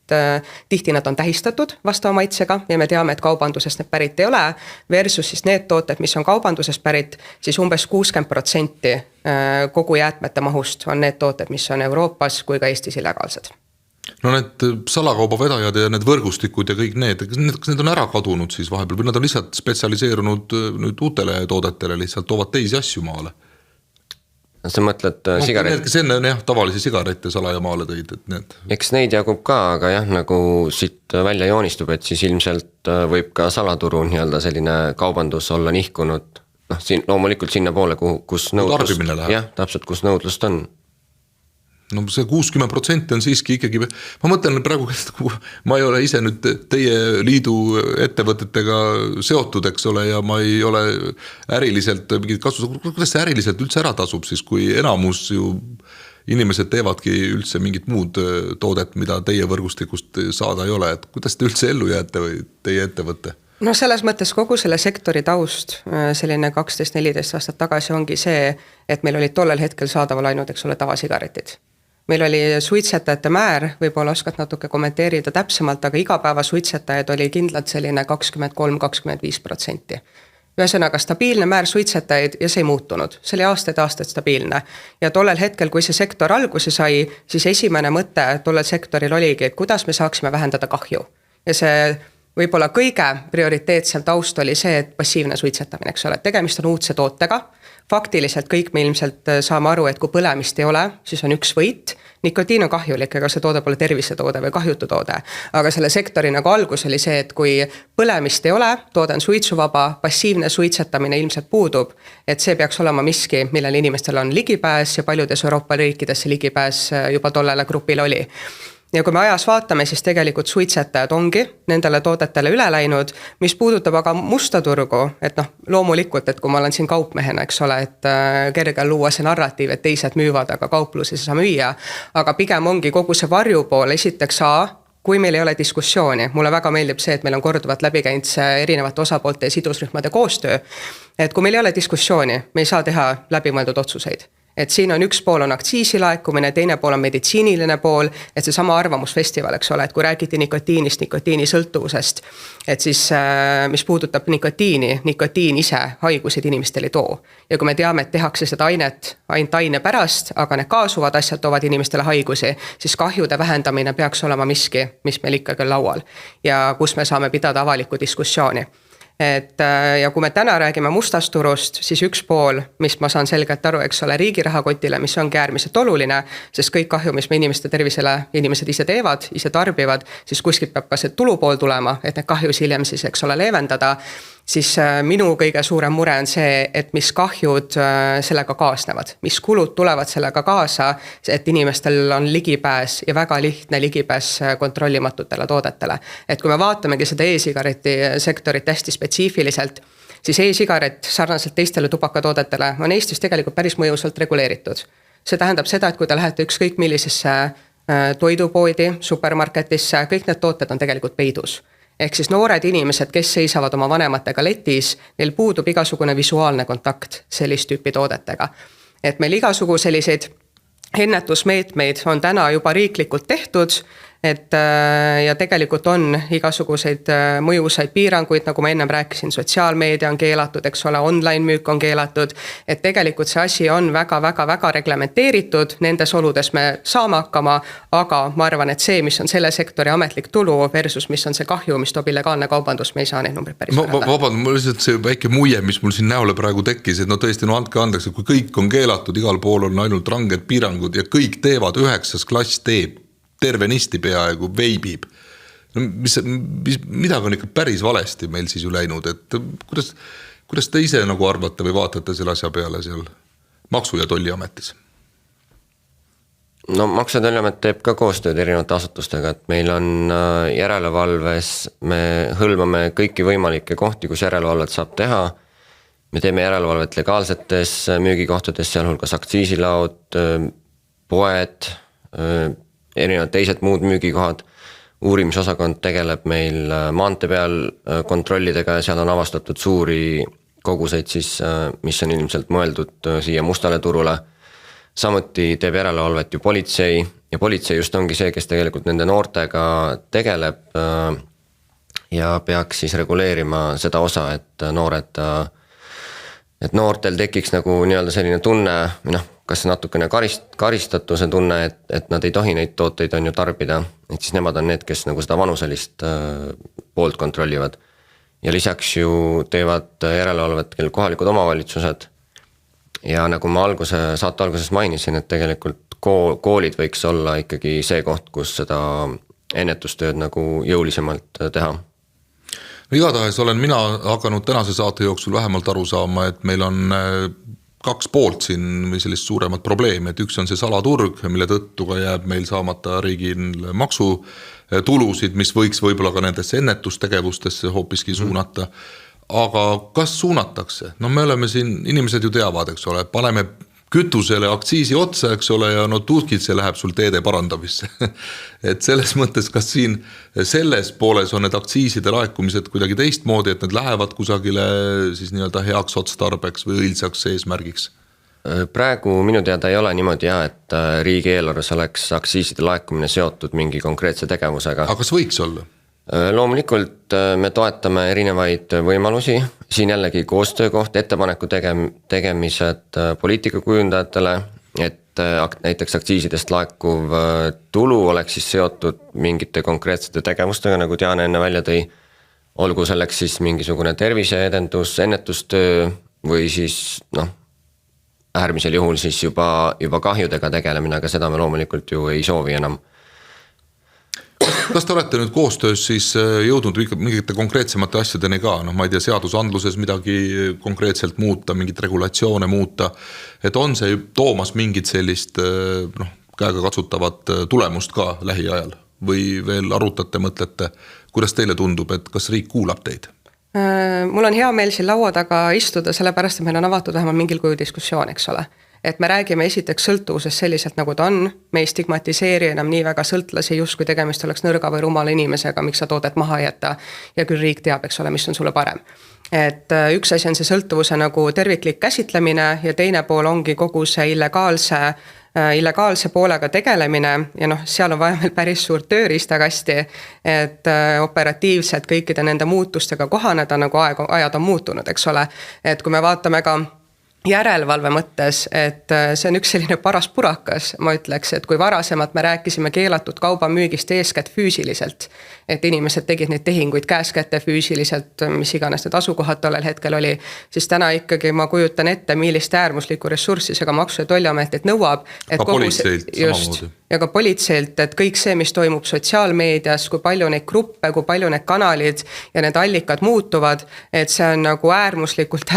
tihti nad on tähistatud vastava maitsega ja me teame, et kaubandusest need pärit ei ole, versus siis need tooted, mis on kaubandusest pärit, siis umbes 60% kogu jäätmete mahust on need tooted, mis on Euroopas kui ka Eestis illegaalsed. No need salakaubavedajad ja need võrgustikud ja kõik need, kas need on ära kadunud siis vahepeal või nad on lihtsalt spetsialiseerunud nüüd uutele toodetele, lihtsalt toovad teisi asju maale? Sa mõtled sigaret? Kes enne jah, tavalisi sigarette salaja maale tõid, et need. Eks neid jagub ka, aga jah, nagu siit välja joonistub, et siis ilmselt võib ka salaturu nii-öelda selline kaubandus olla nihkunud. No, loomulikult sinna poole, kus nõudlust, jah, täpselt kus nõudlust on. No see 60% on siiski ikkagi, ma mõtlen praegu, ma ei ole ise nüüd teie liidu ettevõtetega seotud, eks ole, ja ma ei ole äriliselt mingit kasu, kuidas see äriliselt üldse ära tasub siis, kui enamus ju inimesed teevadki üldse mingit muud toodet, mida teie võrgustikust saada ei ole, et kuidas te üldse ellu jääte või teie ettevõtte? No selles mõttes kogu selle sektori taust selline 12-14 aastat tagasi ongi see, et meil olid tollel hetkel saadaval ainult, eks ole, tavasigaretid. Meil oli suitsetajate määr, võib-olla oskad natuke kommenteerida täpsemalt, aga igapäeva suitsetajad oli kindlalt selline 23-25%. Ühesõnaga stabiilne määr suitsetajaid ja see ei muutunud. See oli aastaid stabiilne. Ja tollel hetkel, kui see sektor alguse sai, siis esimene mõte tollel sektoril oligi, et kuidas me saaksime vähendada kahju. Ja see võib-olla kõige prioriteetsem taust oli see, et passiivne suitsetamine, eks ole, tegemist on uudse tootega. Faktiliselt kõik me ilmselt saame aru, et kui põlemist ei ole, siis on üks võit. Nikotiin on kahjulik, ega see toode pole tervisetoode või kahjutu toode. Aga selle sektori nagu algus oli see, et kui põlemist ei ole, toode on suitsuvaba, passiivne suitsetamine ilmselt puudub, et see peaks olema miski, millele inimestel on ligipääs ja paljudes Euroopa riikides see ligipääs juba tollele grupile oli. Ja kui me ajas vaatame, siis tegelikult suitsetajad ongi nendele toodetele üle läinud, mis puudutab aga musta turgu, et loomulikult, et kui ma olen siin kaupmehena, eks ole, et kerge luua see narratiiv, et teised müüvad, aga kaupluses ei saa müüa, aga pigem ongi kogu see varju pool, esiteks kui meil ei ole diskussiooni, mulle väga meeldib see, et meil on korduvalt läbi käinud see erinevate osapoolte ja sidusrühmade koostöö, et kui meil ei ole diskussiooni, me ei saa teha läbimõeldud otsuseid. Et siin on üks pool on aktsiisi laekumine, teine pool on meditsiiniline pool, et see sama arvamusfestival, eks ole, et kui räägiti nikotiinist, nikotiini sõltuvusest, et siis mis puudutab nikotiin ise haigused inimestele ei too. Ja kui me teame, et tehakse seda ainet ainult aine pärast, aga need kaasuvad asjad toovad inimestele haigusi, siis kahjude vähendamine peaks olema miski, mis meil ikkagi on laual ja kus me saame pidada avalikku diskussiooni. Ja kui me täna räägime mustast turust, siis üks pool, mis ma saan selgelt aru, eks ole, riigi rahakotile, mis ongi äärmiselt oluline, sest kõik kahju, mis me inimeste tervisele inimesed ise teevad, ise tarbivad, siis kuskilt peab ka see tulupool tulema, et need kahjus hiljem siis, eks ole, leevendada, siis minu kõige suurem mure on see, et mis kahjud sellega kaasnevad, mis kulud tulevad sellega kaasa, et inimestel on ligipääs ja väga lihtne ligipääs kontrollimatutele toodetele. Et kui me vaatamegi seda e-sigareti sektorit hästi spetsiifiliselt, siis e-sigaret sarnaselt teistele tubakatoodetele on Eestis tegelikult päris mõjusalt reguleeritud. See tähendab seda, et kui te lähete ükskõik millisesse toidupoodi, supermarketisse, kõik need tooted on tegelikult peidus. Ehk siis noored inimesed, kes seisavad oma vanematega letis, neil puudub igasugune visuaalne kontakt sellist tüüpi toodetega. Et meil igasugu selliseid ennetusmeetmeid on täna juba riiklikult tehtud, ja tegelikult on igasuguseid mõjusaid piiranguid, nagu ma ennem rääkisin, sotsiaalmeedia on keelatud, eks ole, online müük on keelatud, et tegelikult see asi on väga reglementeeritud, nendes oludes me saame hakkama, aga ma arvan, et see, mis on selle sektori ametlik tulu versus mis on see kahju, mis toob illegaalne kaubandus, me ei saa neid numbrid päris võrrelda. Vabandust, mul lihtsalt see väike muie, mis mul siin näole praegu tekkis, et tõesti, andke andeks, et kui kõik on keelatud, igal pool on ainult ranged piirangud ja kõik teevad, 9. klass teeb, tervenisti peaaegu veibib. Midagi on ikka päris valesti meil siis ju läinud, et kuidas te ise nagu arvate või vaatate selle asja peale seal Maksu- ja Tolliametis? No Maksu- ja Tolliamet teeb ka koostööd erinevate asutustega, et meil on järelevalves, me hõlmame kõiki võimalikke kohti, kus järelevalvet saab teha. Me teeme järelevalvet legaalsetes müügikohtades, sealhulgas aktsiisilaud, poed, erinevad teised muud müügikohad. Uurimisosakond tegeleb meil maantee peal kontrollidega ja seal on avastatud suuri koguseid siis, mis on ilmselt mõeldud siia mustale turule. Samuti teeb järelevalvet ju politsei ja politsei just ongi see, kes tegelikult nende noortega tegeleb ja peaks siis reguleerima seda osa, et noortel tekiks nagu nii-öelda selline tunne, kas natukene karistatuse tunne, et nad ei tohi neid tooteid on ju tarbida, et siis nemad on need, kes nagu seda vanuselist poolt kontrollivad. Ja lisaks ju teevad järelevalvet kohalikud omavalitsused ja nagu ma saate alguses mainisin, et tegelikult koolid võiks olla ikkagi see koht, kus seda ennetustööd nagu jõulisemalt teha. Igatahes olen mina hakanud tänase saate jooksul vähemalt aru saama, et meil on kaks poolt siin või sellist suuremat probleemi, et üks on see salaturg, mille tõttu ka jääb meil saamata riigil maksutulusid, mis võiks võib-olla ka nendesse ennetustegevustesse hoopiski suunata. Aga kas suunatakse? No me oleme siin, inimesed ju teavad, eks ole, paneme kütusele aktsiisi otsa, eks ole, ja tuskid see läheb sul teede parandamisse. Et selles mõttes, kas siin selles pooles on need aktsiiside laekumised kuidagi teistmoodi, et need lähevad kusagile siis nii-öelda heaks otstarbeks või õilsaks eesmärgiks? Praegu minu teada ei ole niimoodi et riigieelarves oleks aktsiiside laekumine seotud mingi konkreetse tegevusega. Aga kas võiks olla? Loomulikult me toetame erinevaid võimalusi, siin jällegi koostöökoht, ettepaneku tegemised poliitikakujundajatele, et näiteks aktsiisidest laekuv tulu oleks siis seotud mingite konkreetsete tegevustega, nagu Diana enne välja tõi. olgu selleks siis mingisugune terviseedendus, ennetustöö või siis äärmisel juhul siis juba kahjudega tegelemine, aga seda me loomulikult ju ei soovi enam. Kas te olete nüüd koostöös siis jõudnud mingite konkreetsemate asjadeni ka, ma ei tea, seadusandluses midagi konkreetselt muuta, mingit regulatsioone muuta, et on see toomas mingit sellist käega katsutavat tulemust ka lähiajal või veel arutate, mõtlete, kuidas teile tundub, et kas riik kuulab teid? Mul on hea meel siin laua taga istuda, sellepärast, et meil on avatud vähemalt mingil kuju diskussioon, eks ole. Et me räägime esiteks sõltuvusest selliselt nagu ta on, me ei stigmatiseeri enam nii väga sõltlasi, just kui tegemist oleks nõrga või rumala inimesega, miks sa toodet maha jätta ja küll riik teab, eks ole, mis on sulle parem. Et üks asi on see sõltuvuse nagu terviklik käsitlemine ja teine pool ongi kogu see illegaalse poolega tegelemine ja seal on vaja meil päris suurt tööriistakasti, et operatiivselt kõikide nende muutustega kohaneda, nagu ajad on muutunud, eks ole. Et kui me vaatame ka järelevalve mõttes, et see on üks selline paras purakas, ma ütleks, et kui varasemalt me rääkisime keelatud kauba müügist eeskätt füüsiliselt, et inimesed tegid neid tehinguid käes kätte füüsiliselt, mis iganes need asukohad tollel hetkel oli, siis täna ikkagi ma kujutan ette, millist äärmuslikku ressurssi see ka Maksu- ja Tolliametit nõuab. Ka politseilt samamoodi. Ja ka politseilt, et kõik see, mis toimub sotsiaalmeedias, kui palju neid gruppe, kui palju need kanalid ja need allikad muutuvad, et see on nagu äärmuslikult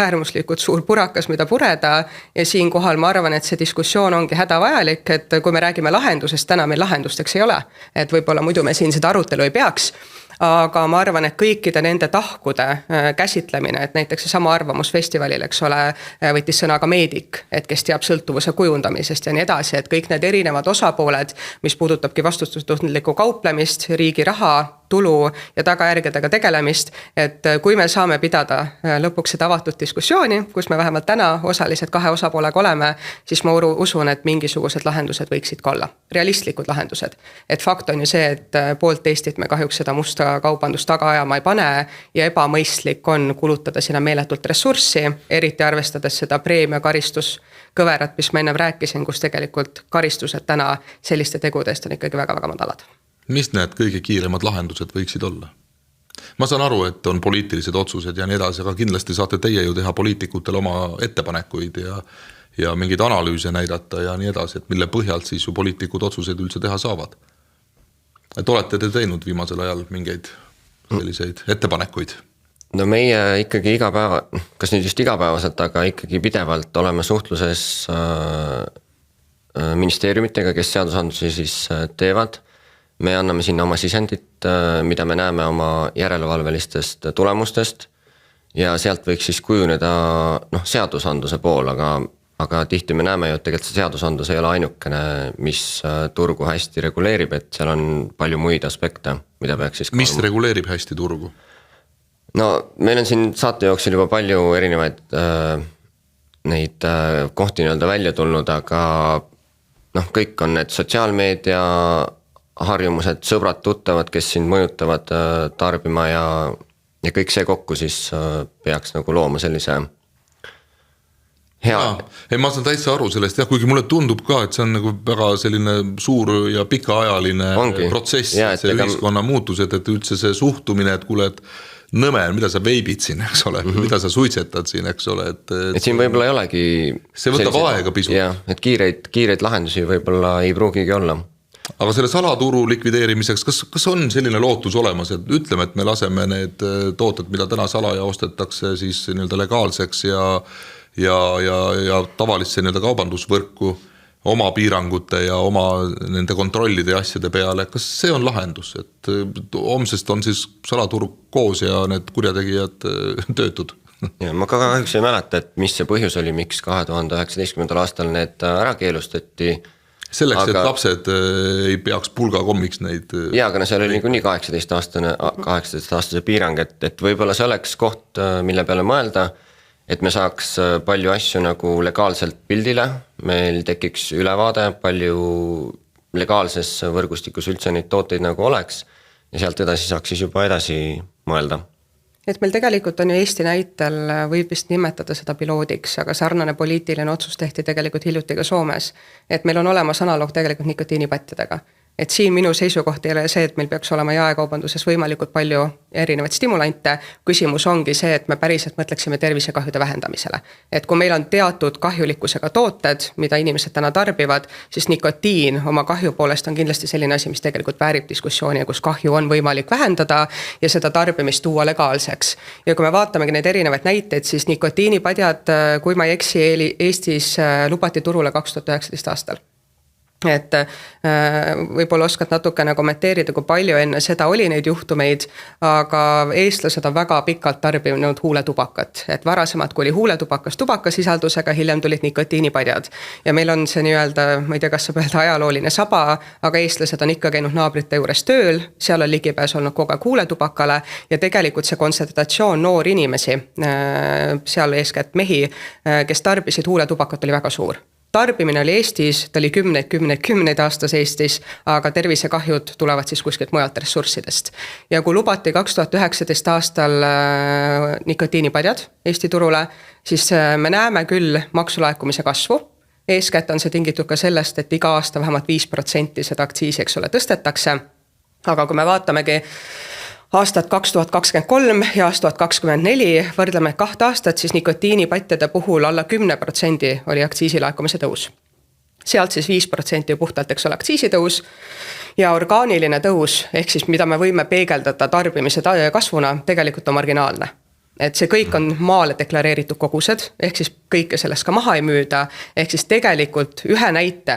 suur purakas, mida pureda ja siinkohal ma arvan, et see diskussioon ongi hädavajalik, et kui me räägime lahendusest, täna meil lahendusteks ei ole, et võib-olla muidu me siin seda arutelu ei peaks, aga ma arvan, et kõikide nende tahkude käsitlemine, et näiteks see sama arvamusfestivalil, eks ole, võttis sõna ka meedik, et kes teab sõltuvuse kujundamisest ja nii edasi, et kõik need erinevad osapooled, mis puudutabki vastutustundlikku kauplemist, riigi raha, tulu ja tagajärgedega tegelemist, et kui me saame pidada lõpuks seda avatud diskussiooni, kus me vähemalt täna osalised kahe osapoolega oleme, siis ma usun, et mingisugused lahendused võiksid ka olla, realistlikud lahendused. Et fakt on ju see, et poolt Eestit me kahjuks seda musta kaubandust taga ajama ei pane ja ebamõistlik on kulutada sinna meeletult ressurssi, eriti arvestades seda preemia karistuskõverat, mis ma ennem rääkisin, kus tegelikult karistused täna selliste tegude eest on ikkagi väga-väga madalad. Mis need kõige kiiremad lahendused võiksid olla? Ma saan aru, et on poliitilised otsused ja nii edasi, aga kindlasti saate teie ju teha poliitikutele oma ettepanekuid ja mingeid analüüse näidata ja nii edasi, et mille põhjalt siis ju poliitikud otsuseid üldse teha saavad. Et olete te teinud viimasel ajal mingeid selliseid ettepanekuid? No meie ikkagi kas nüüd just igapäevaselt, aga ikkagi pidevalt oleme suhtluses ministeeriumitega, kes seadusandlusi siis teevad. Me anname sinna oma sisendit, mida me näeme oma järelevalvelistest tulemustest ja sealt võiks siis kujuneda seadusandluse pool, aga tihti me näeme ju, et tegelikult see seadusandlus ei ole ainukene, mis turgu hästi reguleerib, et seal on palju muid aspekte, mida peaks siis Mis reguleerib hästi turgu? No meil on siin saate jooksul juba palju erinevaid neid kohti nii-öelda välja tulnud, aga kõik on need sotsiaalmeedia harjumused, sõbrad, tuttavad, kes sind mõjutavad tarbima ja kõik see kokku siis peaks nagu looma sellise hea. Ei, ma saan täitsa aru sellest, kuigi mulle tundub ka, et see on nagu väga selline suur ja pikaajaline protsess, see ühiskonna muutused, et üldse see suhtumine, et kuule, et nõme, mida sa veibid siin, eks ole, mida sa suitsetad siin, eks ole. Et siin võib-olla ei olegi see võtab aega pisut. Jah, et kiireid lahendusi võib-olla ei pruugigi olla. Aga selle salaturu likvideerimiseks, kas on selline lootus olemas, et ütleme, et me laseme need tooted, mida täna salaja ostetakse siis nii-öelda legaalseks ja tavalisse nii-öelda kaubandusvõrku oma piirangute ja oma nende kontrollide ja asjade peale, kas see on lahendus, et homsest on siis salaturg koos ja need kurjategijad töötud? Ja ma ka kahjuks ei mäleta, et mis see põhjus oli, miks 2019. aastal need ära keelustati. Selleks, et lapsed ei peaks pulgakommiks neid. Jaa, aga seal oli nii 18-aastase piirang, et võib-olla see oleks koht, mille peale mõelda, et me saaks palju asju nagu legaalselt pildile, meil tekiks ülevaade, palju legaalses võrgustikus üldse neid tooteid nagu oleks ja sealt edasi saaks siis juba edasi mõelda. Et meil tegelikult on ju Eesti näitel, võib vist nimetada seda piloodiks, aga sarnane poliitiline otsus tehti tegelikult hiljuti ka Soomes. Et meil on olemas analoog tegelikult nikotiinipattidega. et siin minu seisukoht ei ole see, et meil peaks olema jaekaubanduses võimalikult palju erinevaid stimulante, küsimus ongi see, et me päriselt mõtleksime tervisekahjude vähendamisele. Et kui meil on teatud kahjulikkusega tooted, mida inimesed täna tarbivad, siis nikotiin oma kahju poolest on kindlasti selline asi, mis tegelikult väärib diskussiooni, kus kahju on võimalik vähendada ja seda tarbimist tuua legaalseks. Ja kui me vaatamegi neid erinevaid näiteid, siis nikotiinipadjad, kui ma ei eksi, Eestis lubati turule 2019 aastal. Et võib-olla oskad natukene kommenteerida, kui palju enne seda oli neid juhtumeid, aga eestlased on väga pikalt tarbinud huuletubakat. Et varasemalt, kui oli huuletubakas tubakasisaldusega, hiljem tulid nikotiinipadjad. Ja meil on see nii-öelda, ma ei tea, kas saab öelda ajalooline saba, aga eestlased on ikka käinud naabrite juures tööl, seal on ligipääs olnud kogu aeg huuletubakale ja tegelikult see kontsentratsioon noor inimesi, seal eeskätt mehi, kes tarbisid huuletubakat, oli väga suur. Tarbimine oli Eestis, ta oli kümneid aastas Eestis, aga tervisekahjud tulevad siis kuskilt mujalt ressurssidest. Ja kui lubati 2019 aastal nikotiinipadjad Eesti turule, siis me näeme küll maksulaekumise kasvu. Eeskätt on see tingitud ka sellest, et iga aasta vähemalt 5% seda aktsiisi, eks ole, tõstetakse. Aga kui me vaatamegi aastat 2023 ja aastat 2024, võrdleme 2 aastat, siis nikotiinipatjade puhul alla 10% oli aktsiisilaekumise tõus. Sealt siis 5% puhtalt, eks ole, aktsiisitõus ja orgaaniline tõus, ehk siis mida me võime peegeldada tarbimise kasvuna, tegelikult on marginaalne. Et see kõik on maale deklareeritud kogused, ehk siis kõike sellest ka maha ei müüda, ehk siis tegelikult ühe näite,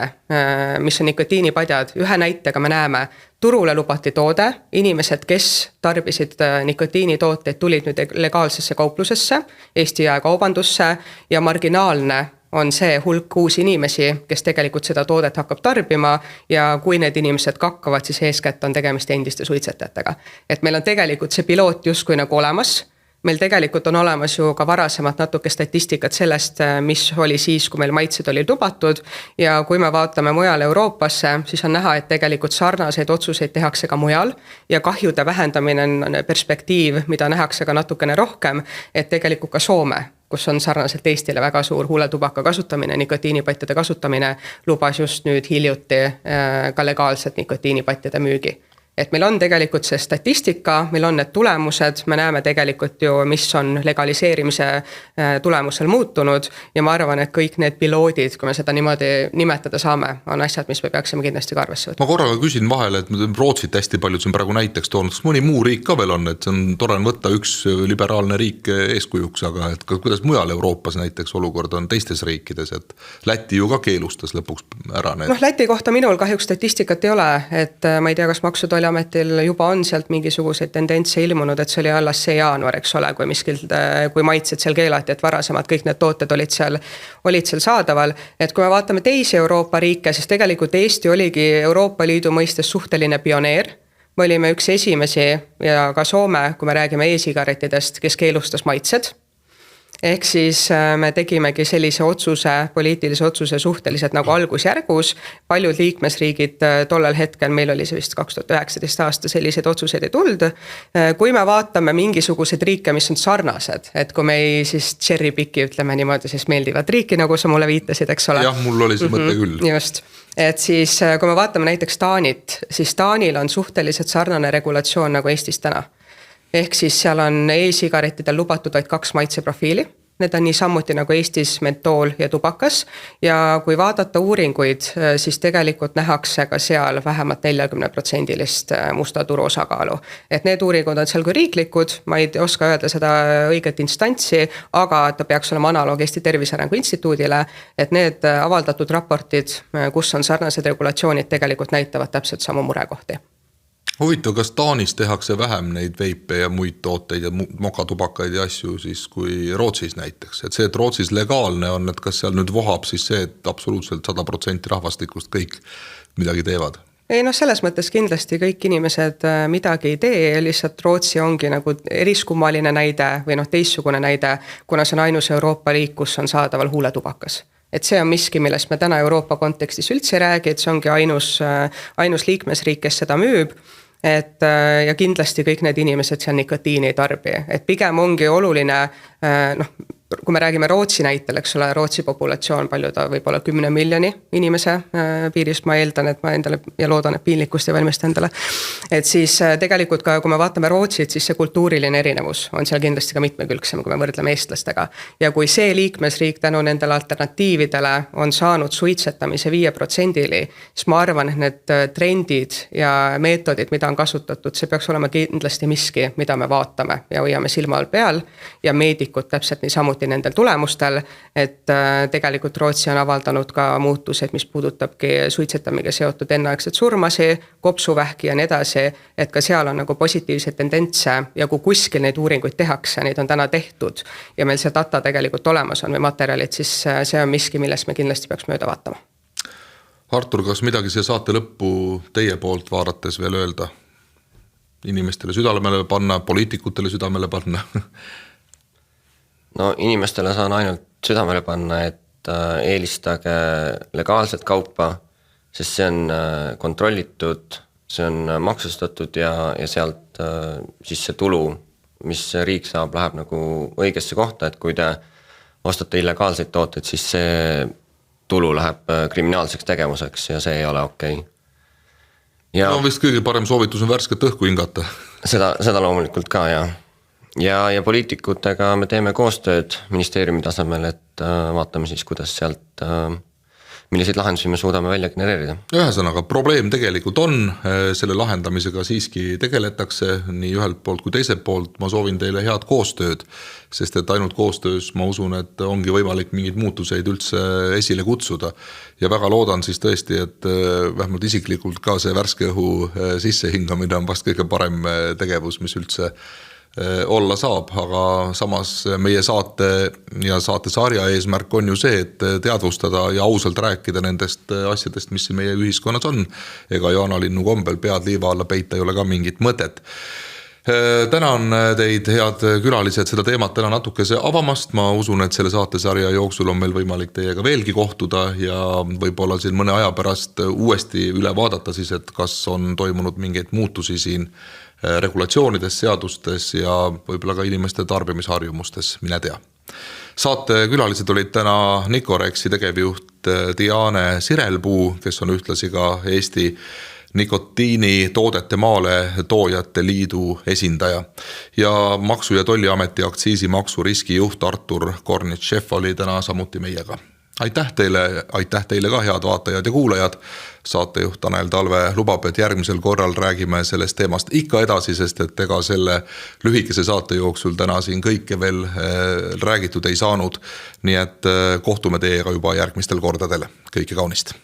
mis on nikotiinipadjad, ühe näitega me näeme, turule lubati toode, inimesed, kes tarbisid nikotiinitooteid, tulid nüüd legaalsesse kauplusesse, Eesti jaekaubandusse ja marginaalne on see hulk uusi inimesi, kes tegelikult seda toodet hakkab tarbima ja kui need inimesed hakkavad, siis eeskätt on tegemist endiste suitsetajatega. Et meil on tegelikult see piloot justkui nagu olemas. Meil tegelikult on olemas ju ka varasemalt natuke statistikat sellest, mis oli siis, kui meil maitsed oli lubatud ja kui me vaatame mujal Euroopasse, siis on näha, et tegelikult sarnaseid otsuseid tehakse ka mujal ja kahjude vähendamine on perspektiiv, mida nähakse ka natukene rohkem, et tegelikult ka Soome, kus on sarnaselt Eestile väga suur huuletubaka kasutamine, nikotiinipatjade kasutamine, lubas just nüüd hiljuti ka legaalset nikotiinipatjade müügi. Et meil on tegelikult see statistika, meil on need tulemused, me näeme tegelikult ju, mis on legaliseerimise tulemusel muutunud ja ma arvan, et kõik need piloodid, kui me seda niimoodi nimetada saame, on asjad, mis me peaksime kindlasti ka arvesse võtta. Ma korraga küsin vahele, et Rootsit hästi palju siin praegu näiteks toonud, kas mõni muu riik ka veel on, et see on tore võtta üks liberaalne riik eeskujuks, aga et kuidas mujal Euroopas näiteks olukord on teistes riikides, et Läti ju ka keelustas lõpuks ära need. Läti kohta minul kahjuks statistikat ei ole, et ma ei tea, kas Maksutooliametil juba on sealt mingisuguseid tendentse ilmunud, et see oli alles see jaanuar, eks ole, kui maitsed seal keelati, et varasemalt kõik need tooted olid seal saadaval. Et kui me vaatame teisi Euroopa riike, siis tegelikult Eesti oligi Euroopa Liidu mõistes suhteline pioneer. Me olime üks esimesi ja ka Soome, kui me räägime e-sigarettidest, kes keelustas maitsed. Ehk siis me tegimegi sellise otsuse, poliitilise otsuse suhteliselt nagu algusjärgus. Paljud liikmesriigid tollel hetkel, meil oli see vist 2019 aasta, sellised otsuseid ei tulnud. Kui me vaatame mingisuguseid riike, mis on sarnased, et kui me ei siis cherry picki, ütleme niimoodi, siis meeldivad riiki, nagu sa mulle viitasid, eks ole. Jah, mul oli see mõte küll. Just. Et siis, kui me vaatame näiteks Taanit, siis Taanil on suhteliselt sarnane regulatsioon nagu Eestis täna. Ehk siis seal on e-sigarettidel lubatud vaid 2 maitseprofiili. Need on nii samuti nagu Eestis mentool ja tubakas ja kui vaadata uuringuid, siis tegelikult nähakse ka seal vähemalt 40% musta turu osakaalu. Et need uuringud on seal kui riiklikud, ma ei oska öelda seda õiget instantsi, aga ta peaks olema analoog Eesti Tervise Arengu Instituudile, et need avaldatud raportid, kus on sarnased regulatsioonid, tegelikult näitavad täpselt samu murekohti. Huvitav, kas Taanis tehakse vähem neid veipe ja muid tooteid ja mokatubakaid ja asju siis kui Rootsis näiteks, et see, et Rootsis legaalne on, et kas seal nüüd vohab siis see, et absoluutselt 100% rahvastikust kõik midagi teevad? Ei selles mõttes kindlasti kõik inimesed midagi ei tee, lihtsalt Rootsi ongi nagu eriskummaline näide või teistsugune näide, kuna see on ainus Euroopa liik, kus on saadaval huuletubakas. Et see on miski, millest me täna Euroopa kontekstis üldse ei räägi, et see ongi ainus liikmesriik, kes seda müüb. Ja kindlasti kõik need inimesed seal nikotiini ei tarbi, et pigem ongi oluline, kui me räägime Rootsi näitel, eks ole, Rootsi populatsioon palju ta võib olla 10 miljoni inimese piirist, ma eeldan, et ma endale ja loodan, et piinlikkust ei valmista endale. Et siis tegelikult ka, kui me vaatame Rootsit, siis see kultuuriline erinevus on seal kindlasti ka mitmekülgsem, kui me võrdleme eestlastega. Ja kui see liikmesriik tänu nendele alternatiividele on saanud suitsetamise 5%-li, siis ma arvan, et need trendid ja meetodid, mida on kasutatud, see peaks olema kindlasti miski, mida me vaatame ja hoiame silma all peal ja meedikud täpselt niisamuti nendel tulemustel, et tegelikult Rootsi on avaldanud ka muutused, mis puudutabki suitsetamiga seotud enneaegset surmasi, kopsuvähki ja nii edasi, et ka seal on nagu positiivseid tendentse ja kui kuskil neid uuringuid tehakse, neid on täna tehtud ja meil see data tegelikult olemas on või materjalid, siis see on miski, millest me kindlasti peaks mööda vaatama. Artur, kas midagi siia saate lõppu teie poolt vaadates veel öelda? Inimestele südamele panna, poliitikutele südamele panna? No inimestele saan ainult südamele panna, et eelistage legaalset kaupa, sest see on kontrollitud, see on maksustatud ja sealt siis see tulu, mis riik saab, läheb nagu õigesse kohta, et kui te ostate illegaalseid tooteid, siis see tulu läheb kriminaalseks tegevuseks ja see ei ole okei. Ja no vist kõige parem soovitus on värsket õhku hingata. Seda loomulikult ka, jah. Ja poliitikutega me teeme koostööd ministeeriumi tasemel, et vaatame siis, kuidas sealt, milliseid lahendusi me suudame välja genereerida. Ühesõnaga, probleem tegelikult on, selle lahendamisega siiski tegeletakse nii ühelt poolt kui teiselt poolt. Ma soovin teile head koostööd, sest et ainult koostöös ma usun, et ongi võimalik mingeid muutuseid üldse esile kutsuda. Ja väga loodan siis tõesti, et vähemalt isiklikult ka see värske õhu sissehingamine on vast kõige parem tegevus, mis üldse olla saab, aga samas meie saate ja saate sarja eesmärk on ju see, et teadvustada ja ausalt rääkida nendest asjadest, mis meie ühiskonnas on. Ega Jaanalinnu kombel pead liiva alla peita ei ole ka mingit mõtet. Tänan teid, head külalised, seda teemat täna natukese avamast. Ma usun, et selle saatesarja jooksul on meil võimalik teiega veelgi kohtuda ja võib-olla siin mõne aja pärast uuesti üle vaadata siis, et kas on toimunud mingeid muutusi siin regulatsioonides, seadustes ja võib-olla ka inimeste tarbimisharjumustes, mine tea. Saate külalised olid täna Nicorexi tegevjuht Diane Sirelpuu, kes on ühtlasi ka Eesti nikotiini toodete maale toojate liidu esindaja ja Maksu- ja Tolliameti aktsiisimaksu riskijuht Artur Kornitšev oli täna samuti meiega. Aitäh teile ka, head vaatajad ja kuulajad. Saatejuht Tanel Talve lubab, et järgmisel korral räägime sellest teemast ikka edasi, sest et ega selle lühikese saate jooksul täna siin kõike veel räägitud ei saanud. Nii et kohtume teiega juba järgmistel kordadel. Kõike kaunist!